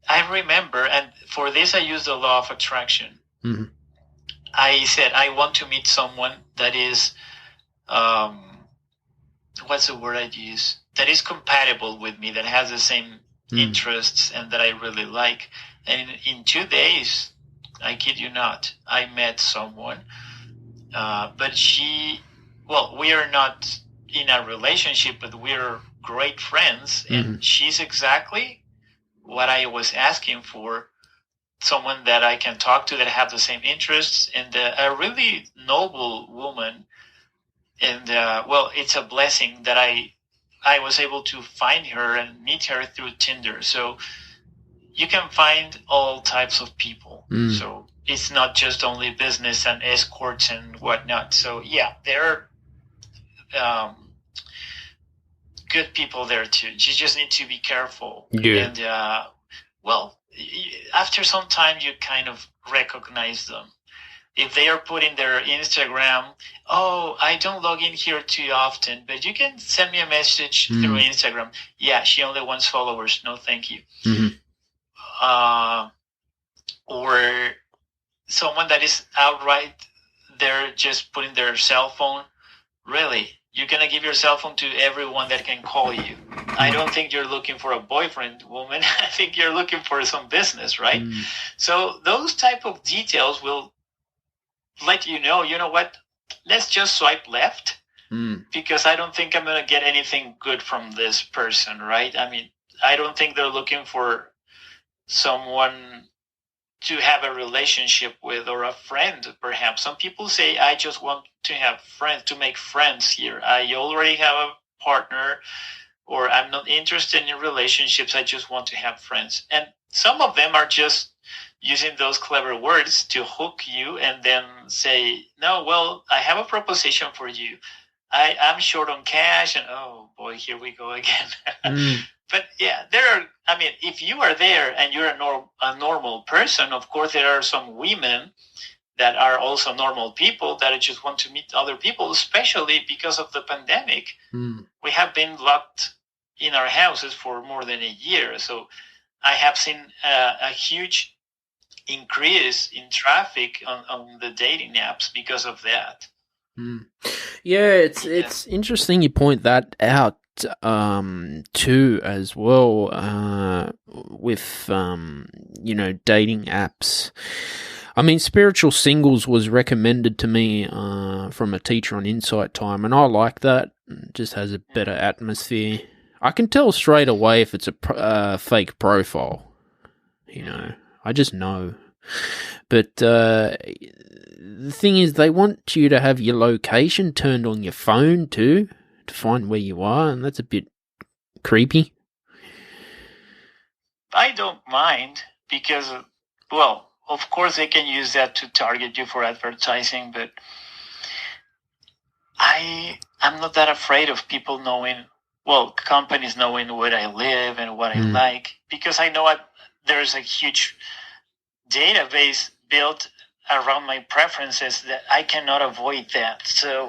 I remember, and for this I use the law of attraction. I said I want to meet someone that is, what's the word I'd use? That is compatible with me, that has the same interests and that I really like. And in 2 days, I kid you not, I met someone. But we are not in a relationship, but we're great friends. And she's exactly what I was asking for. Someone that I can talk to, that have the same interests, and a really noble woman. And, it's a blessing that I was able to find her and meet her through Tinder. So you can find all types of people. So it's not just only business and escorts and whatnot. So yeah, there are good people there too. You just need to be careful. Yeah. And after some time, you kind of recognize them. If they are putting their Instagram, oh, I don't log in here too often, but you can send me a message through Instagram. Yeah, she only wants followers. No, thank you. Or someone that is outright, they're just putting their cell phone. Really? You're going to give your cell phone to everyone that can call you. I don't think you're looking for a boyfriend, woman. I think you're looking for some business, right? So those type of details will let you know what, let's just swipe left, because I don't think I'm going to get anything good from this person, right? I mean, I don't think they're looking for someone to have a relationship with, or a friend, perhaps. Some people say, I just want to have friends, to make friends here. I already have a partner, or I'm not interested in relationships. I just want to have friends. And some of them are just using those clever words to hook you and then say, no, well, I have a proposition for you. I'm short on cash, and oh boy, here we go again. But yeah, there are. I mean, if you are there and you're a normal person, of course, there are some women that are also normal people that just want to meet other people, especially because of the pandemic. We have been locked in our houses for more than a year. So I have seen a huge increase in traffic on the dating apps because of that. Yeah, it's interesting you point that out too as well with dating apps. I mean, Spiritual Singles was recommended to me from a teacher on Insight Time, and I like that. It just has a better atmosphere. I can tell straight away if it's a fake profile. I just know. But the thing is, they want you to have your location turned on your phone too, to find where you are, and that's a bit creepy. I don't mind because, well, of course they can use that to target you for advertising, but I'm not that afraid of people knowing, well, companies knowing where I live and what I like, because I know there's a huge database built around my preferences that I cannot avoid that. So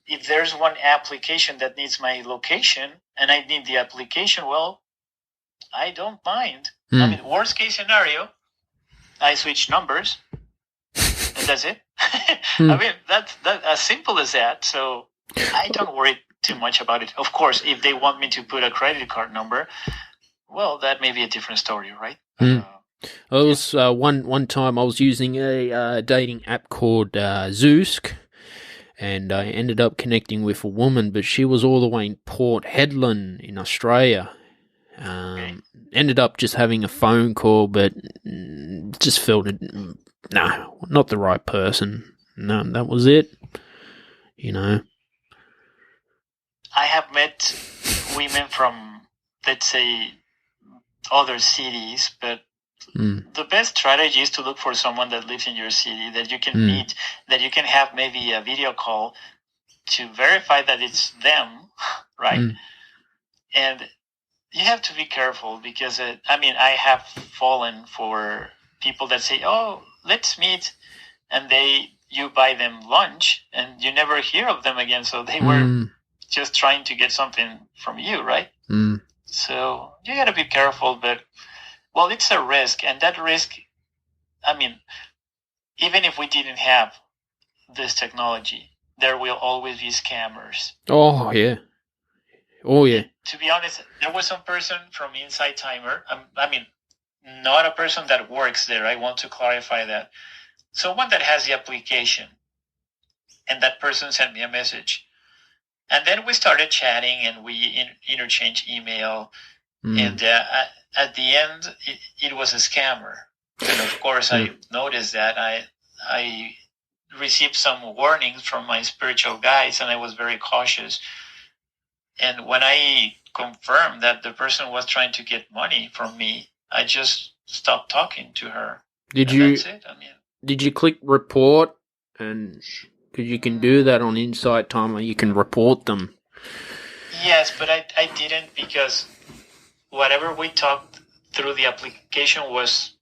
if there's one application that needs my location and I need the application, well, I don't mind. I mean, worst case scenario, I switch numbers and that's it. I mean, that's as simple as that. So I don't worry too much about it. Of course, if they want me to put a credit card number, well, that may be a different story, right? I was one time I was using a dating app called Zoosk, and I ended up connecting with a woman, but she was all the way in Port Hedland in Australia. Ended up just having a phone call, but just felt no, not the right person. No, that was it. I have met women from, let's say, other cities, but the best strategy is to look for someone that lives in your city that you can meet, that you can have maybe a video call to verify that it's them, right? And you have to be careful because, I have fallen for people that say, oh, let's meet, and you buy them lunch and you never hear of them again. So they were just trying to get something from you, right? So you got to be careful, but well, it's a risk, and that risk, I mean, even if we didn't have this technology, there will always be scammers. Oh, yeah. Oh, yeah. To be honest, there was some person from Inside Timer. Not a person that works there. I want to clarify that. Someone that has the application, and that person sent me a message. And then we started chatting, and we interchanged email, and at the end, it was a scammer. And of course, I noticed that. I received some warnings from my spiritual guides, and I was very cautious. And when I confirmed that the person was trying to get money from me, I just stopped talking to her. That's it. Did you click report? And because you can do that on Insight Timer, you can report them. Yes, but I didn't, because whatever we talked through the application was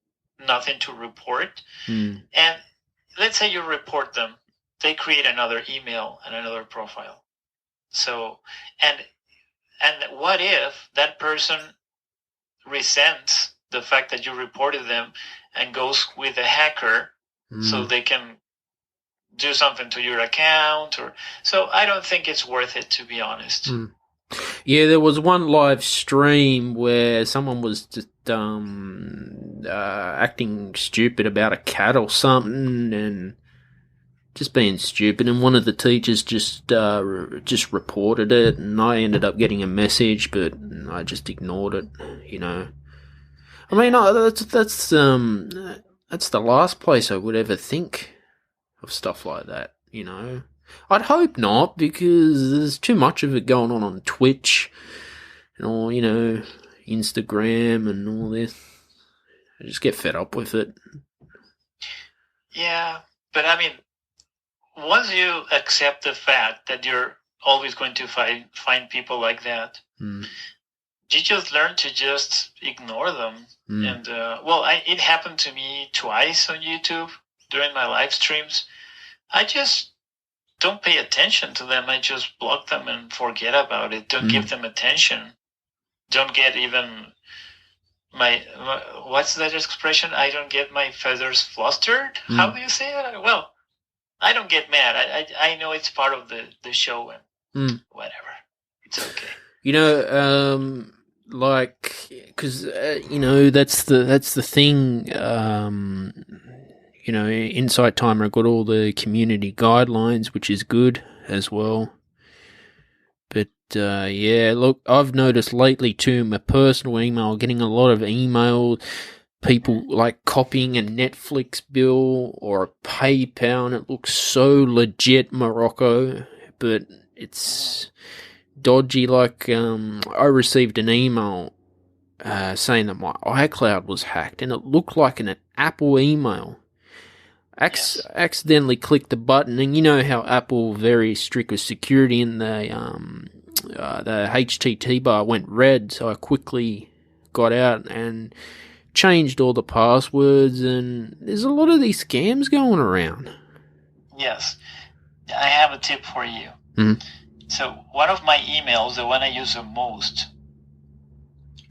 nothing to report. And let's say you report them, they create another email and another profile. So, and what if that person resents the fact that you reported them and goes with a hacker so they can do something to your account? So I don't think it's worth it, to be honest. Yeah, there was one live stream where someone was just acting stupid about a cat or something, and just being stupid, and one of the teachers just reported it, and I ended up getting a message, but I just ignored it. I mean, that's the last place I would ever think of stuff like that. I'd hope not, because there's too much of it going on Twitch and all, Instagram and all this. I just get fed up with it. Yeah, but once you accept the fact that you're always going to find people like that, you just learn to just ignore them. And it happened to me twice on YouTube during my live streams. I just don't pay attention to them. I just block them and forget about it. Don't give them attention. Don't get even my what's that expression? I don't get my feathers flustered. How do you say it? Well, I don't get mad. I know it's part of the show and whatever. It's okay. You know, like, because you know, that's the thing. You know, Insight Timer got all the community guidelines, which is good as well. But yeah, look, I've noticed lately too, my personal email, getting a lot of email, people like copying a Netflix bill or a PayPal, and it looks so legit, Maporoco, but it's dodgy. Like, I received an email saying that my iCloud was hacked, and it looked like an Apple email. Accidentally clicked the button, and you know how Apple very strict with security, and the HTTP bar went red, so I quickly got out and changed all the passwords, and there's a lot of these scams going around. Yes. I have a tip for you. So one of my emails, the one I use the most,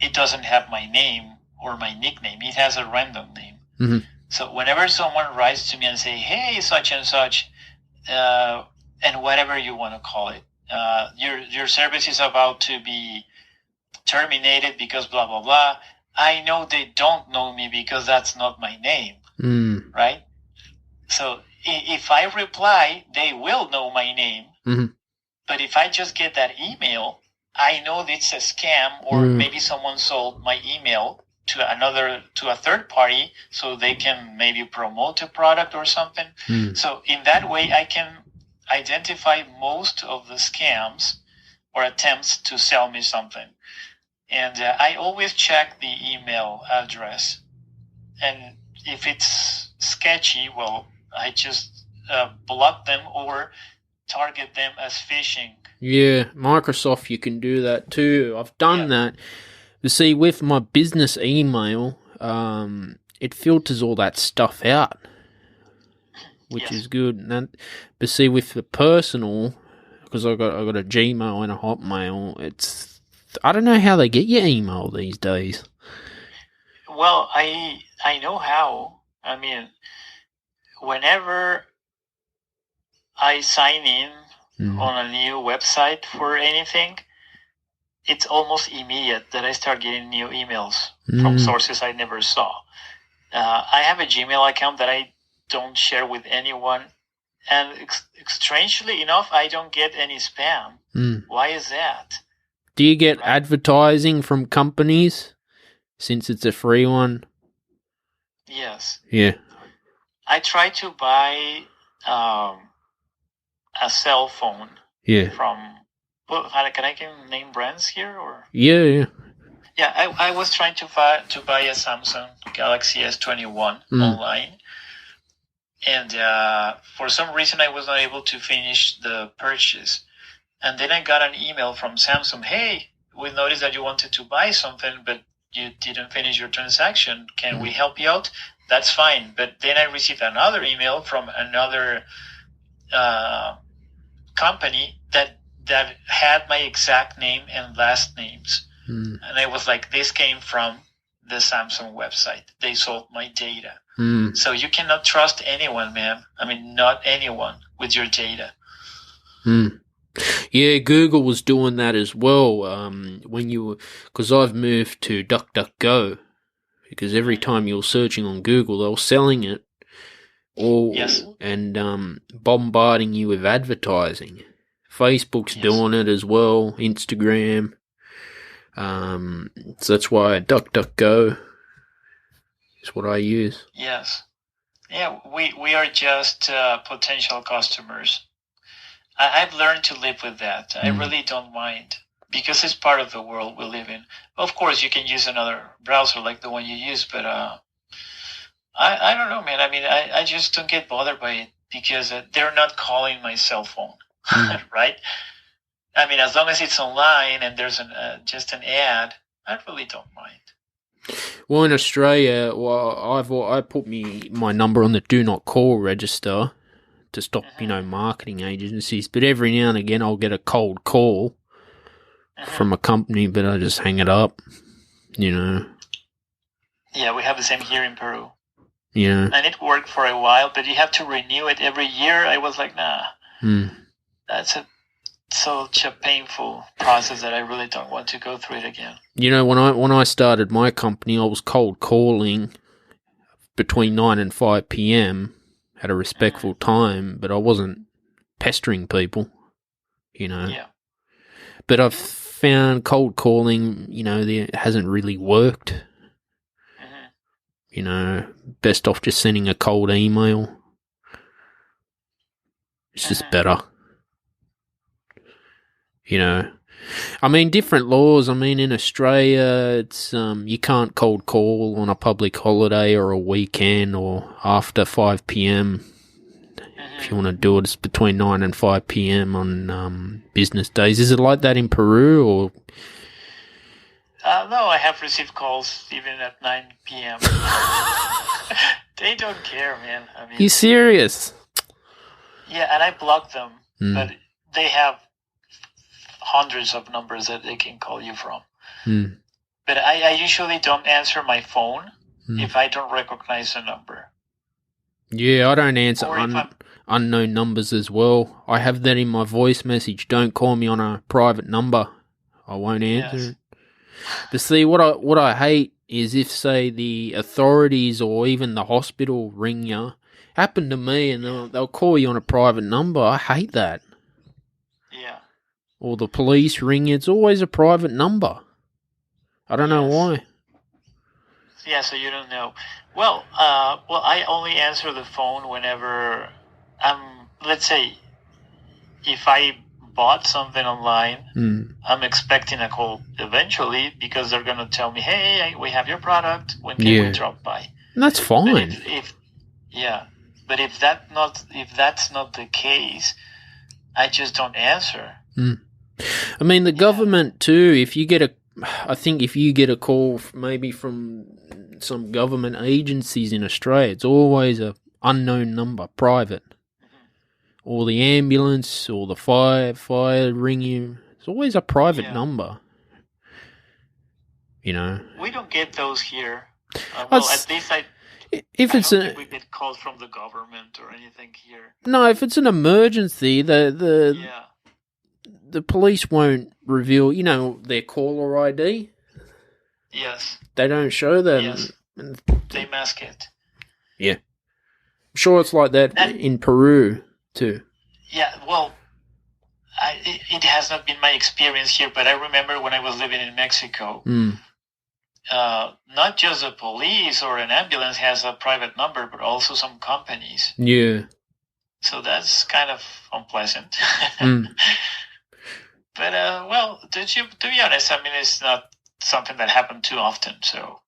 it doesn't have my name or my nickname. It has a random name. So whenever someone writes to me and say, hey, such and such, and whatever you want to call it, your service is about to be terminated because blah, blah, blah, I know they don't know me because that's not my name, right? So if I reply, they will know my name. But if I just get that email, I know it's a scam, or maybe someone sold my email to a third party so they can maybe promote a product or something. So in that way, I can identify most of the scams or attempts to sell me something. And I always check the email address. And if it's sketchy, well, I just block them or target them as phishing. Yeah, Microsoft, you can do that too. I've done that. You see, with my business email, it filters all that stuff out, which is good. But see, with the personal, because I got a Gmail and a Hotmail, I don't know how they get your email these days. Well, I know how. I mean, whenever I sign in on a new website for anything, it's almost immediate that I start getting new emails from sources I never saw. I have a Gmail account that I don't share with anyone. And strangely enough, I don't get any spam. Why is that? Do you get advertising from companies since it's a free one? Yes. Yeah. I try to buy a cell phone from... Well, can I name brands here, or? Yeah. Yeah, I was trying to buy a Samsung Galaxy S21 online, and for some reason I was not able to finish the purchase. And then I got an email from Samsung. Hey, we noticed that you wanted to buy something, but you didn't finish your transaction. Can we help you out? That's fine. But then I received another email from another company that had my exact name and last names. And I was like, this came from the Samsung website. They sold my data. So you cannot trust anyone, man. I mean, not anyone with your data. Yeah, Google was doing that as well. Because I've moved to DuckDuckGo, because every time you're searching on Google, they were selling it, and bombarding you with advertising. Facebook's doing it as well, Instagram. So that's why DuckDuckGo is what I use. Yes. Yeah, we are just potential customers. I've learned to live with that. I really don't mind, because it's part of the world we live in. Of course, you can use another browser like the one you use, but I don't know, man. I mean, I just don't get bothered by it, because they're not calling my cell phone. Right? I mean, as long as it's online and there's just an ad, I really don't mind. Well, in Australia, I put my number on the do not call register to stop, marketing agencies. But every now and again, I'll get a cold call from a company, but I just hang it up. Yeah, we have the same here in Peru. Yeah. And it worked for a while, but you have to renew it every year. I was like, nah. That's such a painful process that I really don't want to go through it again. When I started my company, I was cold calling between 9 and 5 p.m. at a respectful time, but I wasn't pestering people, Yeah. But I've found cold calling, it hasn't really worked. Best off just sending a cold email. It's just better. I mean, different laws. I mean, in Australia, it's you can't cold call on a public holiday or a weekend or after 5 p.m. If you want to do it, it's between 9 and 5 p.m. on business days. Is it like that in Peru or? No, I have received calls even at 9 p.m. They don't care, man. I mean, you serious? Yeah, and I block them, but they have hundreds of numbers that they can call you from. But I usually don't answer my phone if I don't recognize the number. Yeah, I don't answer unknown numbers as well. I have that in my voice message. Don't call me on a private number. I won't answer it. But see, what I hate is if, say, the authorities or even the hospital ring you. Happened to me, and they'll call you on a private number. I hate that. Yeah. Or the police ring you. It's always a private number. I don't know why. Yeah, so you don't know. Well, I only answer the phone whenever let's say, if I bought something online, I'm expecting a call eventually because they're going to tell me, hey, we have your product. When can we drop by? And that's fine. But if that's not the case, I just don't answer. I mean, the government too, if you get a call maybe from some government agencies in Australia, it's always a unknown number, private. Or the ambulance or the fire ring you. It's always a private number. We don't get those here. At least I don't think we get calls from the government or anything here. No, if it's an emergency, the police won't reveal, their caller ID. Yes. They don't show that. Yes. They mask it. Yeah. I'm sure it's like that in Peru too. Yeah, well, it has not been my experience here, but I remember when I was living in Mexico, not just the police or an ambulance has a private number, but also some companies. Yeah. So that's kind of unpleasant. But, to be honest, I mean, it's not something that happened too often, so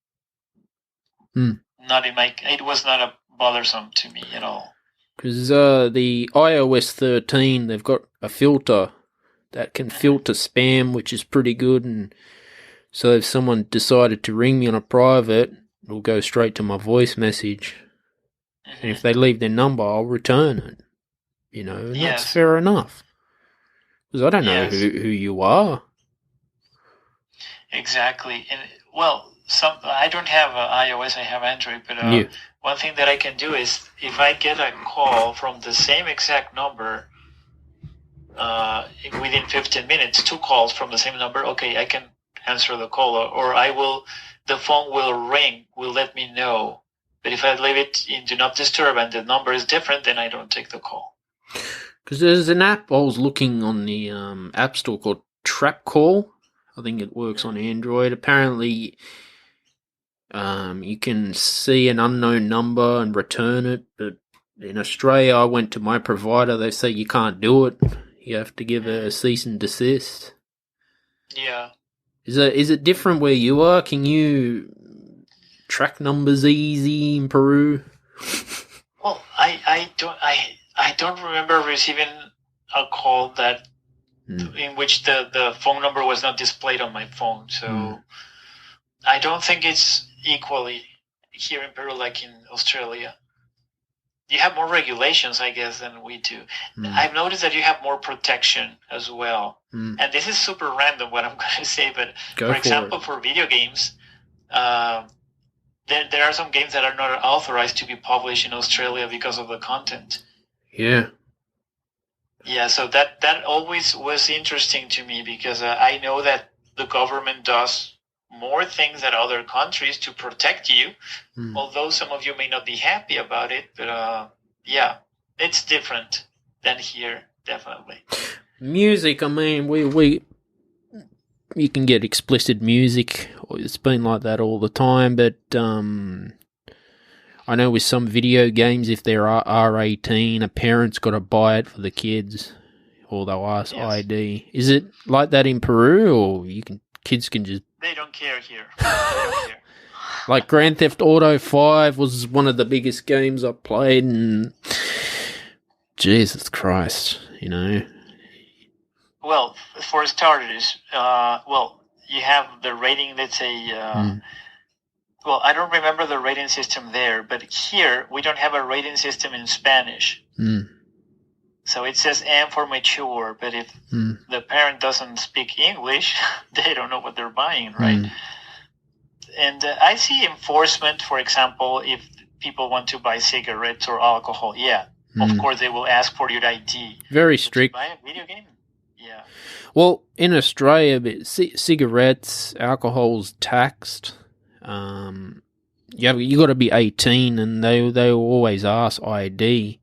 it was not bothersome to me at all. Because the iOS 13, they've got a filter that can filter spam, which is pretty good. And so if someone decided to ring me on a private, it'll go straight to my voice message. And if they leave their number, I'll return it. And that's fair enough. Because I don't know who you are. Exactly. And, I don't have iOS, I have Android, but one thing that I can do is if I get a call from the same exact number within 15 minutes, 2 calls from the same number, okay, I can answer the call, or the phone will ring, will let me know. But if I leave it in Do Not Disturb and the number is different, then I don't take the call. Because there's an app I was looking on the App Store called Trap Call. I think it works on Android. Apparently, you can see an unknown number and return it, but in Australia, I went to my provider. They say you can't do it. You have to give a cease and desist. Yeah. Is it different where you are? Can you track numbers easy in Peru? Well, I don't remember receiving a call that in which the phone number was not displayed on my phone. So I don't think it's equally here in Peru like in Australia. You have more regulations, I guess, than we do. I've noticed that you have more protection as well. And this is super random what I'm going to say, but for example, for video games, there are some games that are not authorized to be published in Australia because of the content. Yeah. Yeah, so that always was interesting to me because I know that the government does more things than other countries to protect you, although some of you may not be happy about it. But yeah, it's different than here, definitely. Music, I mean, you can get explicit music. It's been like that all the time, but I know with some video games, if they're R18, a parent's got to buy it for the kids, or they'll ask ID. Is it like that in Peru, or kids can just... They don't care here. They don't care. Like Grand Theft Auto 5 was one of the biggest games I played, and Jesus Christ, you know. Well, for starters, you have the rating, let's say... Well, I don't remember the rating system there, but here we don't have a rating system in Spanish. So it says M for mature, but if the parent doesn't speak English, they don't know what they're buying, right? And I see enforcement, for example, if people want to buy cigarettes or alcohol. Yeah, of course they will ask for your ID. Very strict. Buy a video game? Yeah. Well, in Australia, cigarettes, alcohol's taxed. You got to be 18, and they always ask ID.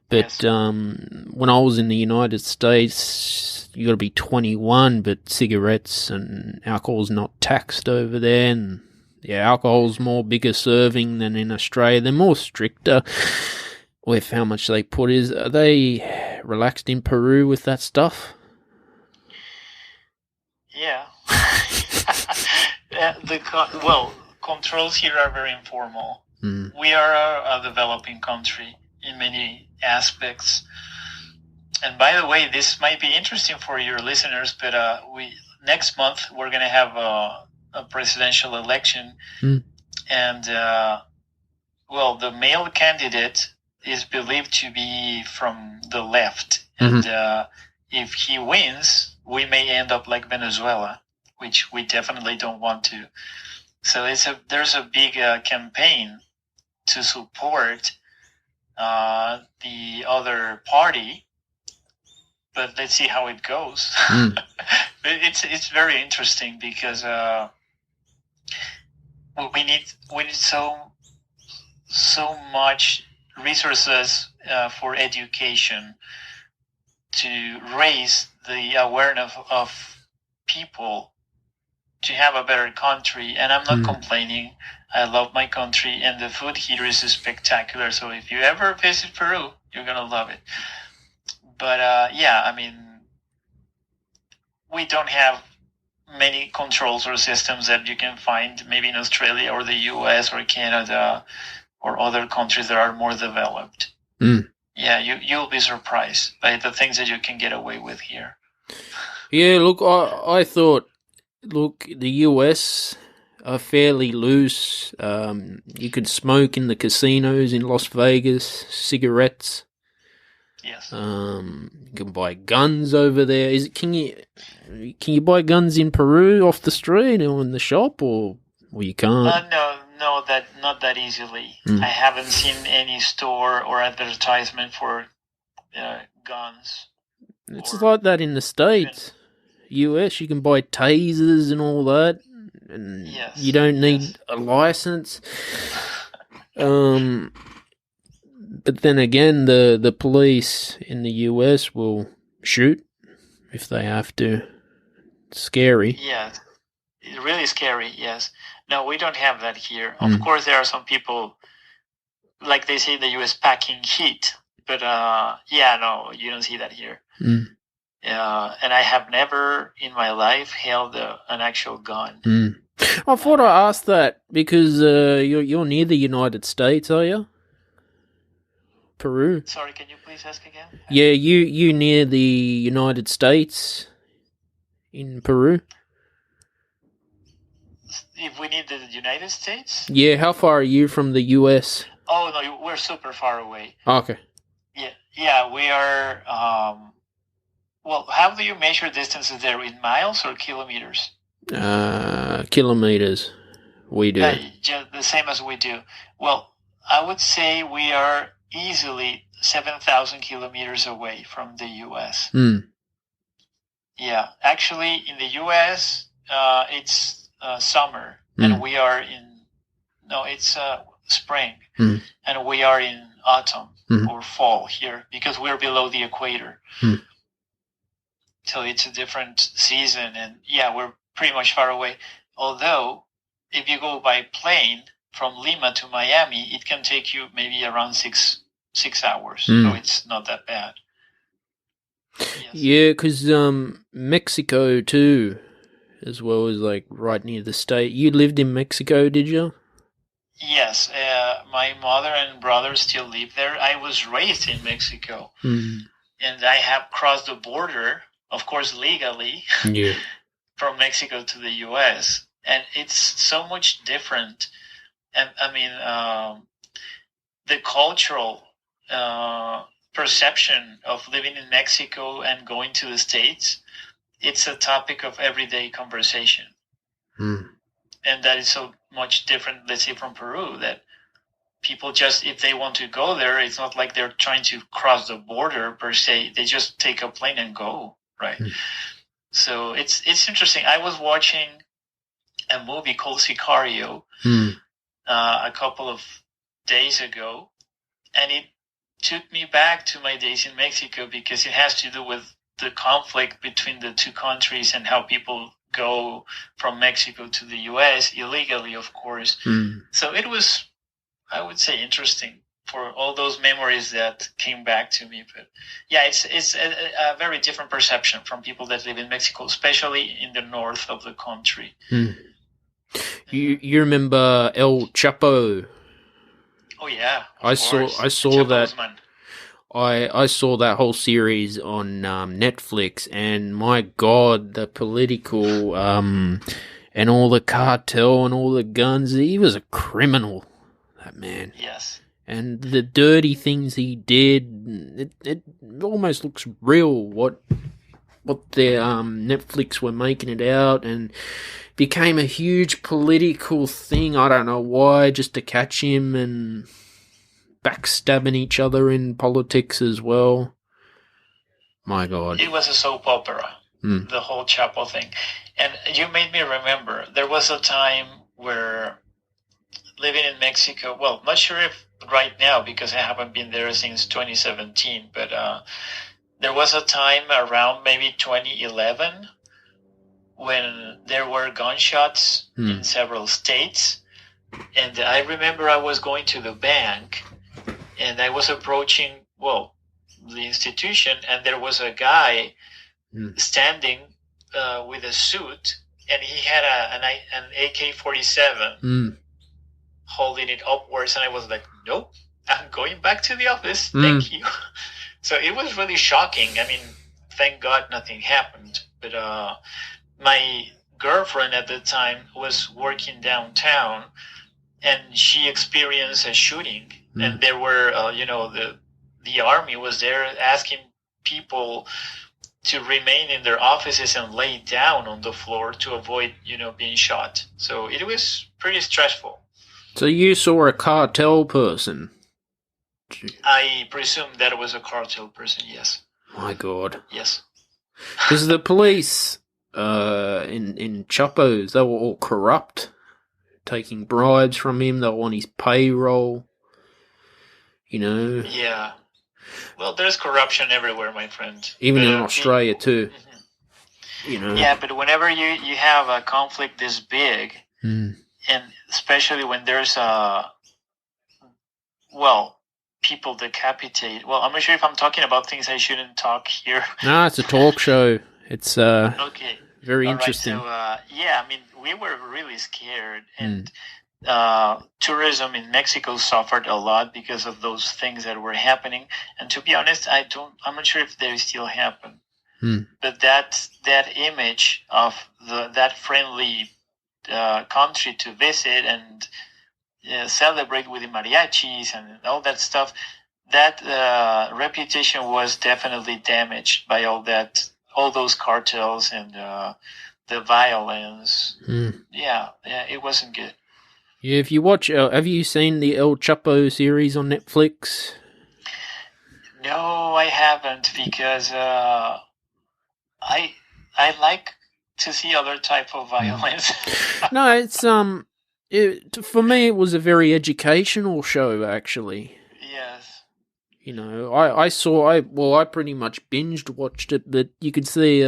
But when I was in the United States, you got to be 21. But cigarettes and alcohol's not taxed over there, and alcohol's more bigger serving than in Australia. They're more stricter with how much they put. Are they relaxed in Peru with that stuff? Yeah. Controls here are very informal. We are a developing country in many aspects. And by the way, this might be interesting for your listeners, but next month we're going to have a presidential election. And, the male candidate is believed to be from the left. And if he wins, we may end up like Venezuela, which we definitely don't want to. So there's a big campaign to support the other party, but let's see how it goes. It's very interesting because we need so much resources for education to raise the awareness of people to have a better country. And I'm not complaining. I love my country, and the food here is spectacular. So if you ever visit Peru, you're going to love it. But we don't have many controls or systems that you can find maybe in Australia or the US or Canada or other countries that are more developed. Yeah, you'll be surprised by the things that you can get away with here. Yeah, look, I thought, the US are fairly loose. You could smoke in the casinos in Las Vegas, cigarettes. Yes. You can buy guns over there. Can you buy guns in Peru off the street or in the shop, or you can't? No, not that easily. I haven't seen any store or advertisement for guns. It's like that in the States. US, you can buy tasers and all that, and you don't need a license. But then again, the police in the US will shoot if they have to. It's scary. Yeah, it's really scary, yes. No, we don't have that here. Of course, there are some people, like they say in the US, packing heat. But, no, you don't see that here. And I have never in my life held an actual gun. I thought I asked that because you're near the United States, are you? Peru. Sorry, can you please ask again? Yeah, you near the United States in Peru? if we need the United States? Yeah, how far are you from the US? Oh, no, we're super far away. Okay. Yeah, we are... well, how do you measure distances there? In miles or kilometers? Kilometers. We do. Just the same as we do. Well, I would say we are easily 7,000 kilometers away from the U.S. Yeah, actually, in the U.S., it's summer, and we are in... No, it's spring, and we are in autumn or fall here because we're below the equator. So it's a different season, and yeah, we're pretty much far away. Although, if you go by plane from Lima to Miami, it can take you maybe around six hours. So it's not that bad. Yes. Yeah, because Mexico too, as well as like right near the state. You lived in Mexico, did you? Yes, my mother and brother still live there. I was raised in Mexico, and I have crossed the border, of course, legally, from Mexico to the U.S., and it's so much different. And I mean, the cultural perception of living in Mexico and going to the States, it's a topic of everyday conversation. And that is so much different, let's say, from Peru, that people just, if they want to go there, it's not like they're trying to cross the border per se. They just take a plane and go, right? So it's interesting. I was watching a movie called Sicario a couple of days ago, and it took me back to my days in Mexico because it has to do with the conflict between the two countries and how people go from Mexico to the U.S. illegally, of course. So it was, I would say, interesting for all those memories that came back to me. But yeah, it's a very different perception from people that live in Mexico, especially in the north of the country. You remember El Chapo? Oh yeah, I saw that. I saw that whole series on Netflix, and my God, the political and all the cartel and all the guns. He was a criminal, that man. Yes. And the dirty things he did, it almost looks real. What the Netflix were making it out, and became a huge political thing. I don't know why, just to catch him and backstabbing each other in politics as well. My God. It was a soap opera, the whole Chapo thing. And you made me remember, there was a time where living in Mexico, well, not sure if right now because I haven't been there since 2017, but there was a time around maybe 2011 when there were gunshots in several states. And I remember I was going to the bank, and I was approaching, well, the institution, and there was a guy standing with a suit, and he had an AK-47 holding it upwards, and I was like, nope, I'm going back to the office. Thank you. So it was really shocking. I mean, thank God nothing happened. But my girlfriend at the time was working downtown, and she experienced a shooting. And there were, the army was there asking people to remain in their offices and lay down on the floor to avoid, being shot. So it was pretty stressful. So you saw a cartel person? I presume that it was a cartel person, yes. My God. Yes. Because the police in Chapo's, they were all corrupt, taking bribes from him. They were on his payroll, Yeah. Well, there's corruption everywhere, my friend. Even in Australia too. Yeah, but whenever you have a conflict this big, and especially when there's people decapitate. Well, I'm not sure if I'm talking about things I shouldn't talk here. No, it's a talk show. It's okay. Very All interesting. Right, so, we were really scared, and tourism in Mexico suffered a lot because of those things that were happening. And to be honest, I'm not sure if they still happen. But that image of that friendly country to visit and celebrate with the mariachis and all that stuff. That reputation was definitely damaged by all those cartels and the violence. Yeah, it wasn't good. Yeah, if you watch, have you seen the El Chapo series on Netflix? No, I haven't, because I like to see other type of violence. No, it's for me it was a very educational show, actually. Yes. You know, I pretty much binged watched it, but you could see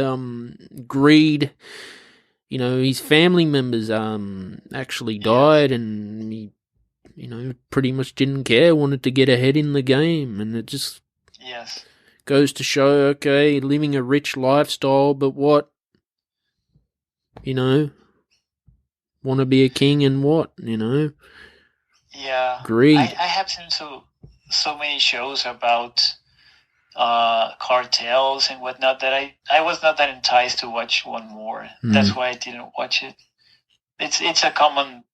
greed. You know, his family members actually died, and he, you know, pretty much didn't care, wanted to get ahead in the game, and it just goes to show, okay, living a rich lifestyle, but what? You know, want to be a king and what? You know? Yeah. Greed. I have seen so many shows about cartels and whatnot that I was not that enticed to watch one more. That's why I didn't watch it. It's a common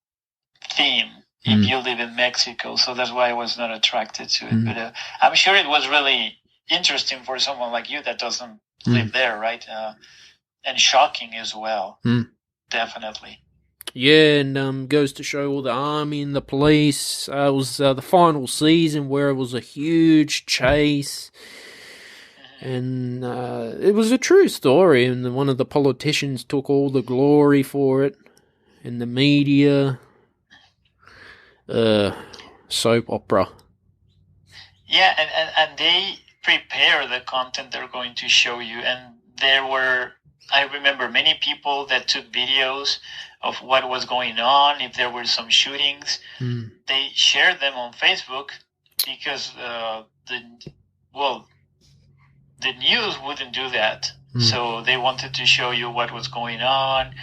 theme if you live in Mexico, so that's why I was not attracted to it. But I'm sure it was really interesting for someone like you that doesn't live there, right? And shocking as well. Definitely. Yeah, and goes to show all the army and the police. It was the final season where it was a huge chase. And it was a true story, and one of the politicians took all the glory for it, and the media. Soap opera. Yeah, and they prepare the content they're going to show you, and there were, I remember, many people that took videos of what was going on. If there were some shootings, they shared them on Facebook because the news wouldn't do that. So they wanted to show you what was going on.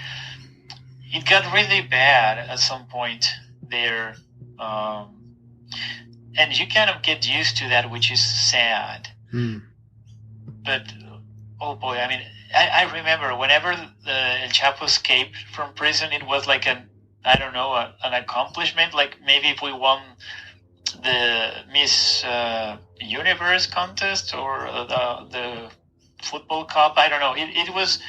It got really bad at some point there. And you kind of get used to that, which is sad. But, oh boy, I mean, I remember whenever El Chapo escaped from prison, it was like an accomplishment. Like maybe if we won the Miss Universe contest or the football cup, I don't know. It was,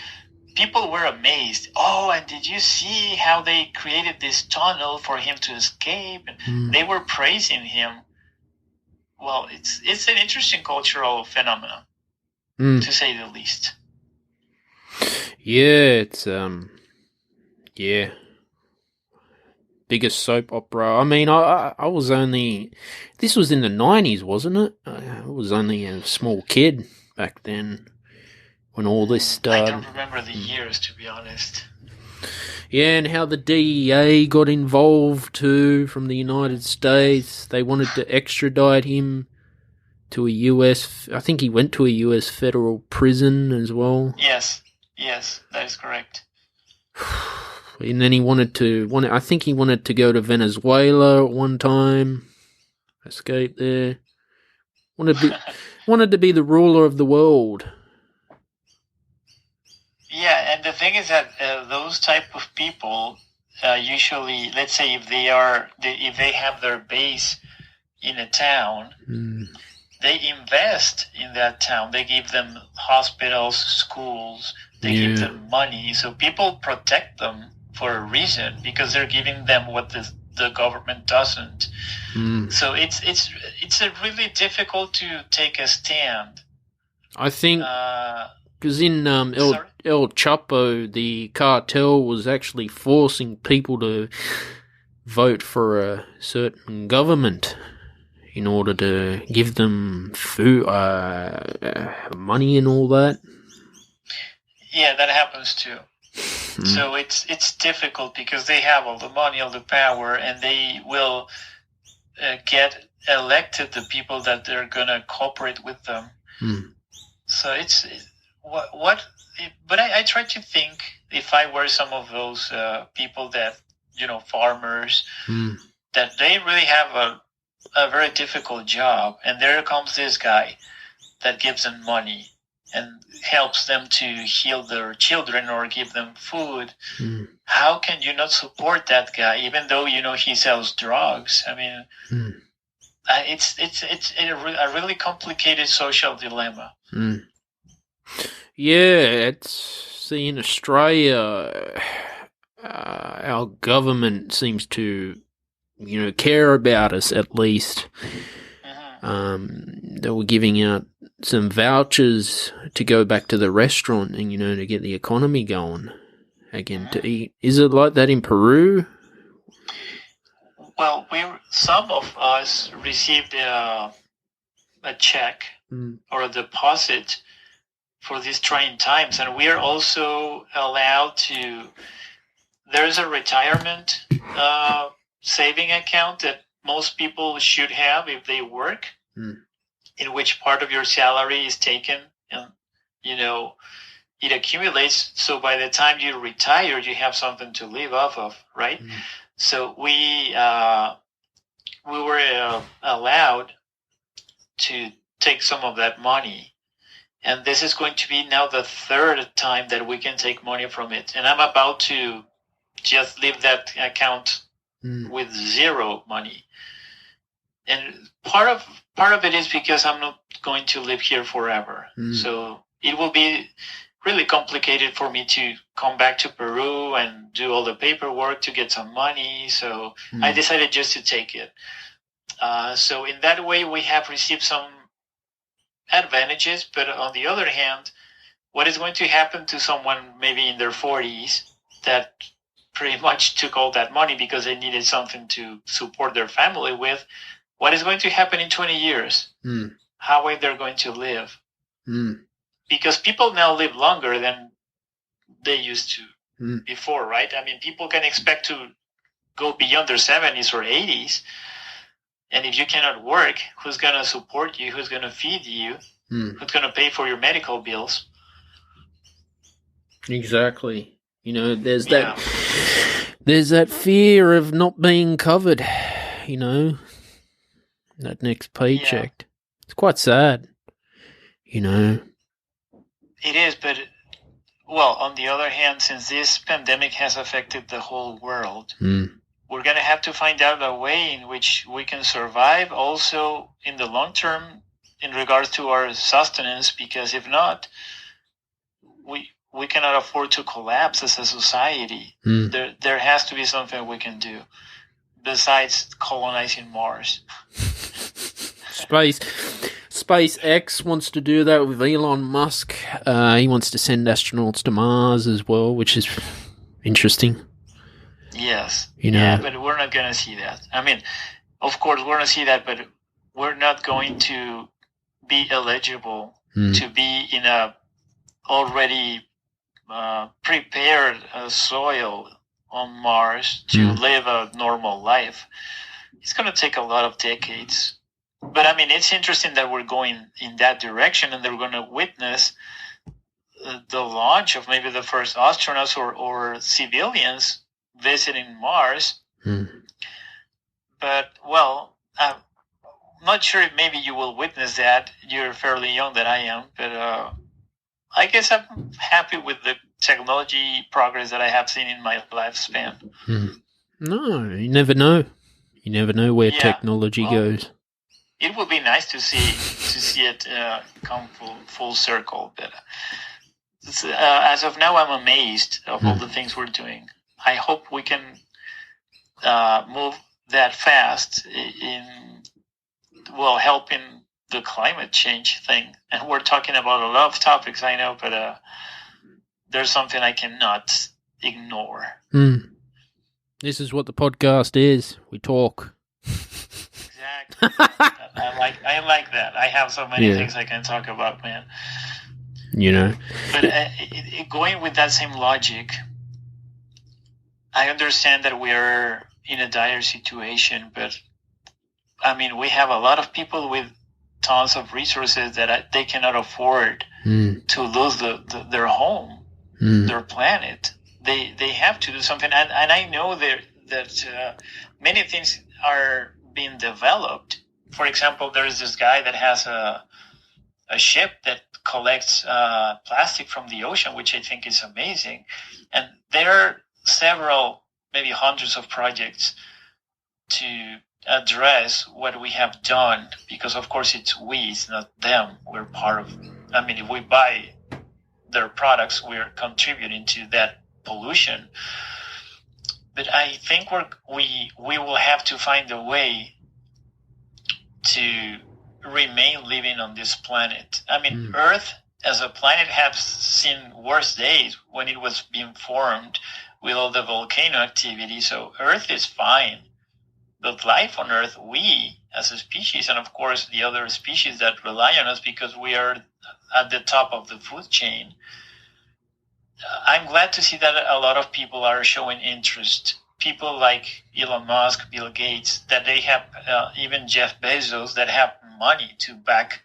people were amazed. Oh, and did you see how they created this tunnel for him to escape? And they were praising him. Well, it's an interesting cultural phenomenon, to say the least. Yeah, it's biggest soap opera. I mean, I was only, this was in the 90s, wasn't it? I was only a small kid back then when all this started. I don't remember the years, to be honest. Yeah, and how the DEA got involved too from the United States. They wanted to extradite him to a US, I think he went to a US federal prison as well. Yes, that is correct. And then he I think he wanted to go to Venezuela at one time. Escape there. Wanted to be the ruler of the world. Yeah, and the thing is that those type of people usually, let's say if they have their base in a town, they invest in that town. They give them hospitals, schools. They give them money. So people protect them for a reason, because they're giving them what the government doesn't. So it's a really difficult to take a stand. I think because in El Chapo, the cartel was actually forcing people to vote for a certain government in order to give them food, money and all that. Yeah, that happens too. So it's difficult because they have all the money, all the power, and they will get elected the people that they're gonna cooperate with them. So it's what. But I try to think, if I were some of those people that, farmers, that they really have a very difficult job, and there comes this guy that gives them money and helps them to heal their children or give them food. How can you not support that guy, even though he sells drugs? I mean, it's a really complicated social dilemma. Yeah, see, in Australia, our government seems to, care about us at least. They were giving out some vouchers to go back to the restaurant and, to get the economy going again to eat. Is it like that in Peru? Well, some of us received a check or a deposit for these trying times, and we are also allowed to. There's a retirement saving account that most people should have if they work, in which part of your salary is taken, and it accumulates. So by the time you retire, you have something to live off of, right? So we were allowed to take some of that money, and this is going to be now the third time that we can take money from it. And I'm about to just leave that account with zero money. And part of it is because I'm not going to live here forever. So it will be really complicated for me to come back to Peru and do all the paperwork to get some money. So I decided just to take it. So in that way, we have received some advantages. But on the other hand, what is going to happen to someone maybe in their 40s that pretty much took all that money because they needed something to support their family with? What is going to happen in 20 years? How are they going to live? Because people now live longer than they used to before, right? I mean, people can expect to go beyond their 70s or 80s. And if you cannot work, who's going to support you? Who's going to feed you? Who's going to pay for your medical bills? Exactly. There's that fear of not being covered, that next paycheck. Yeah. It's quite sad, It is, but, well, on the other hand, since this pandemic has affected the whole world, we're going to have to find out a way in which we can survive also in the long term in regards to our sustenance, because if not, we cannot afford to collapse as a society. There has to be something we can do besides colonizing Mars. SpaceX wants to do that with Elon Musk. He wants to send astronauts to Mars as well, which is interesting. Yes. Yeah, but we're not going to see that. I mean, of course, we're going to see that, but we're not going to be eligible to be in a already prepared soil on Mars to live a normal life. It's going to take a lot of decades. But I mean, it's interesting that we're going in that direction, and they're going to witness the launch of maybe the first astronauts or civilians visiting Mars. But, well, I'm not sure if maybe you will witness that. You're fairly young than I am, but I guess I'm happy with the technology progress that I have seen in my lifespan. No, you never know. You never know where technology goes. It would be nice to see it come full circle. But as of now, I'm amazed of all the things we're doing. I hope we can move that fast in helping the climate change thing. And we're talking about a lot of topics, I know, but there's something I cannot ignore. This is what the podcast is. We talk. Exactly. I like that. I have so many things I can talk about, man. But going with that same logic, I understand that we're in a dire situation, but I mean, we have a lot of people with tons of resources that they cannot afford to lose their home, their planet. They have to do something, and I know that many things are being developed. For example, there is this guy that has a a ship that collects plastic from the ocean, which I think is amazing. And there are several, maybe hundreds of projects to address what we have done, because of course it's we, it's not them. We're part of, I mean, if we buy their products, we're contributing to that pollution. But I think we will have to find a way to remain living on this planet. I mean, Earth as a planet has seen worse days when it was being formed with all the volcano activity. So Earth is fine. But life on Earth, we as a species, and of course the other species that rely on us because we are at the top of the food chain, I'm glad to see that a lot of people are showing interest. People like Elon Musk, Bill Gates, that they have, even Jeff Bezos, that have money to back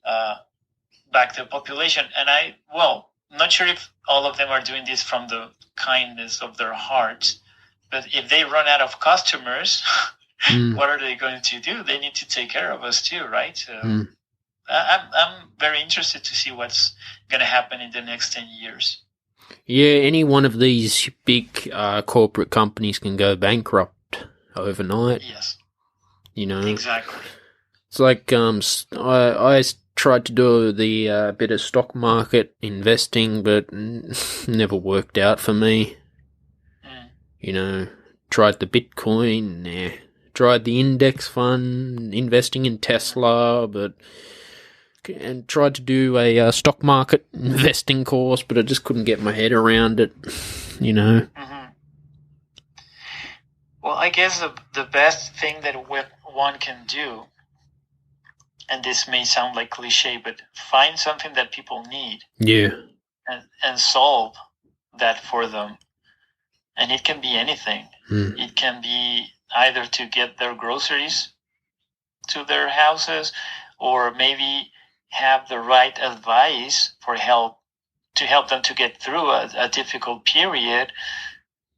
the population. And not sure if all of them are doing this from the kindness of their hearts, but if they run out of customers, what are they going to do? They need to take care of us too, right? So I'm very interested to see what's going to happen in the next 10 years. Yeah, any one of these big corporate companies can go bankrupt overnight. Yes. You know? Exactly. It's like I tried to do the bit of stock market investing, but never worked out for me. You know, tried the Bitcoin, tried the index fund, investing in Tesla, and tried to do a stock market investing course, but I just couldn't get my head around it, you know. Well, I guess the best thing that one can do, and this may sound like cliche, but find something that people need. Yeah. And solve that for them. And it can be anything. It can be either to get their groceries to their houses, or maybe have the right advice to help them to get through a difficult period,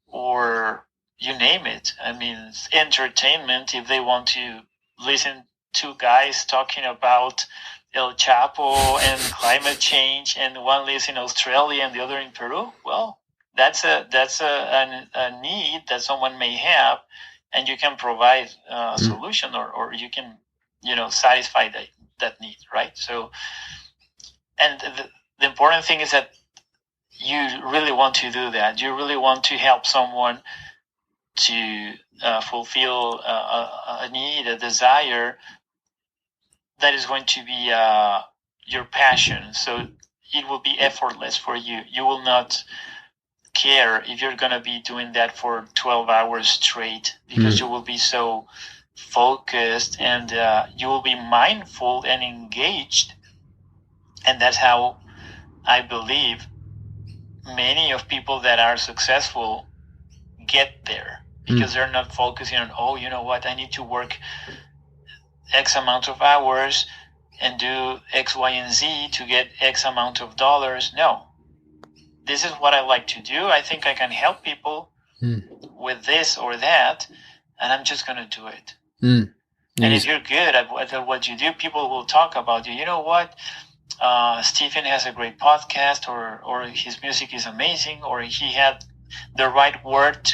or you name it. I mean, entertainment, if they want to listen to guys talking about El Chapo and climate change, and one lives in Australia and the other in Peru, well, that's a need that someone may have, and you can provide a solution, or you can, satisfy that need, right? So, and the important thing is that you really want to do that. You really want to help someone to fulfill a need, a desire that is going to be your passion. So it will be effortless for you. You will not care if you're going to be doing that for 12 hours straight, because you will be so focused, and you will be mindful and engaged. And that's how I believe many of people that are successful get there, because they're not focusing on, you know what, I need to work X amount of hours and do X, Y, and Z to get X amount of dollars. No. This is what I like to do. I think I can help people with this or that, and I'm just going to do it. And if you're good at what you do, people will talk about you. You know what? Stephen has a great podcast, or his music is amazing, or he had the right word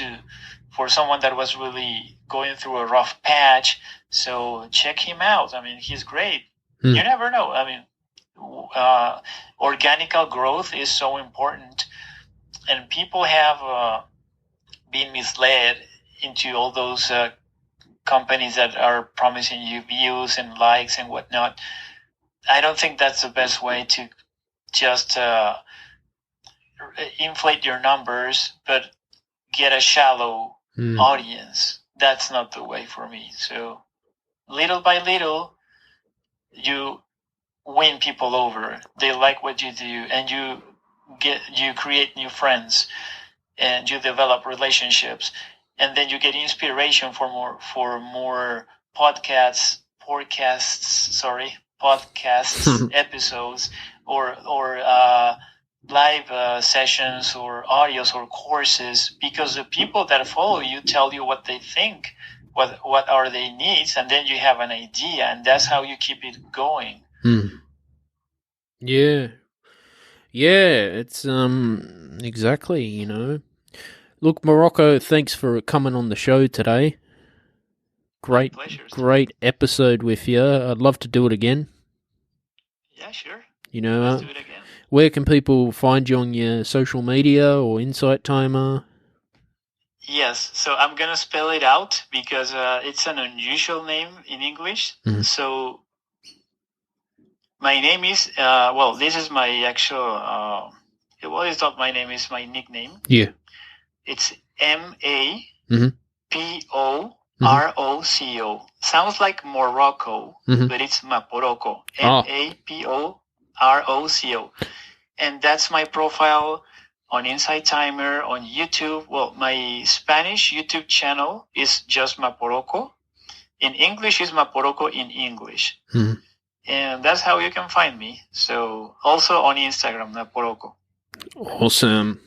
for someone that was really going through a rough patch. So check him out. I mean, he's great. You never know. I mean, organical growth is so important, and people have been misled into all those companies that are promising you views and likes and whatnot. I don't think that's the best way to just inflate your numbers, but get a shallow audience. That's not the way for me. So little by little, you win people over. They like what you do, and you create new friends, and you develop relationships, and then you get inspiration for more podcasts episodes, or live sessions, or audios, or courses, because the people that follow you tell you what they think, what are their needs, and then you have an idea, and that's how you keep it going. Yeah. Yeah, it's exactly, you know. Look, Morocco, thanks for coming on the show today. My Great pleasure, Steve. great episode with you. I'd love to do it again. Yeah, sure. You know, Let's do it again. where can people find you on your social media or Insight Timer? Yes, so I'm gonna spell it out because it's an unusual name in English. Mhm. So my name is this is my actual well, it's not my name, it's my nickname. Yeah. It's MAPOROCO. Sounds like Morocco, but it's Maporoco. Maporoco. And that's my profile on Inside Timer, on YouTube. Well, my Spanish YouTube channel is just Maporoco. In English is Maporoco in English. And that's how you can find me. So also on Instagram, Maporoco. Awesome.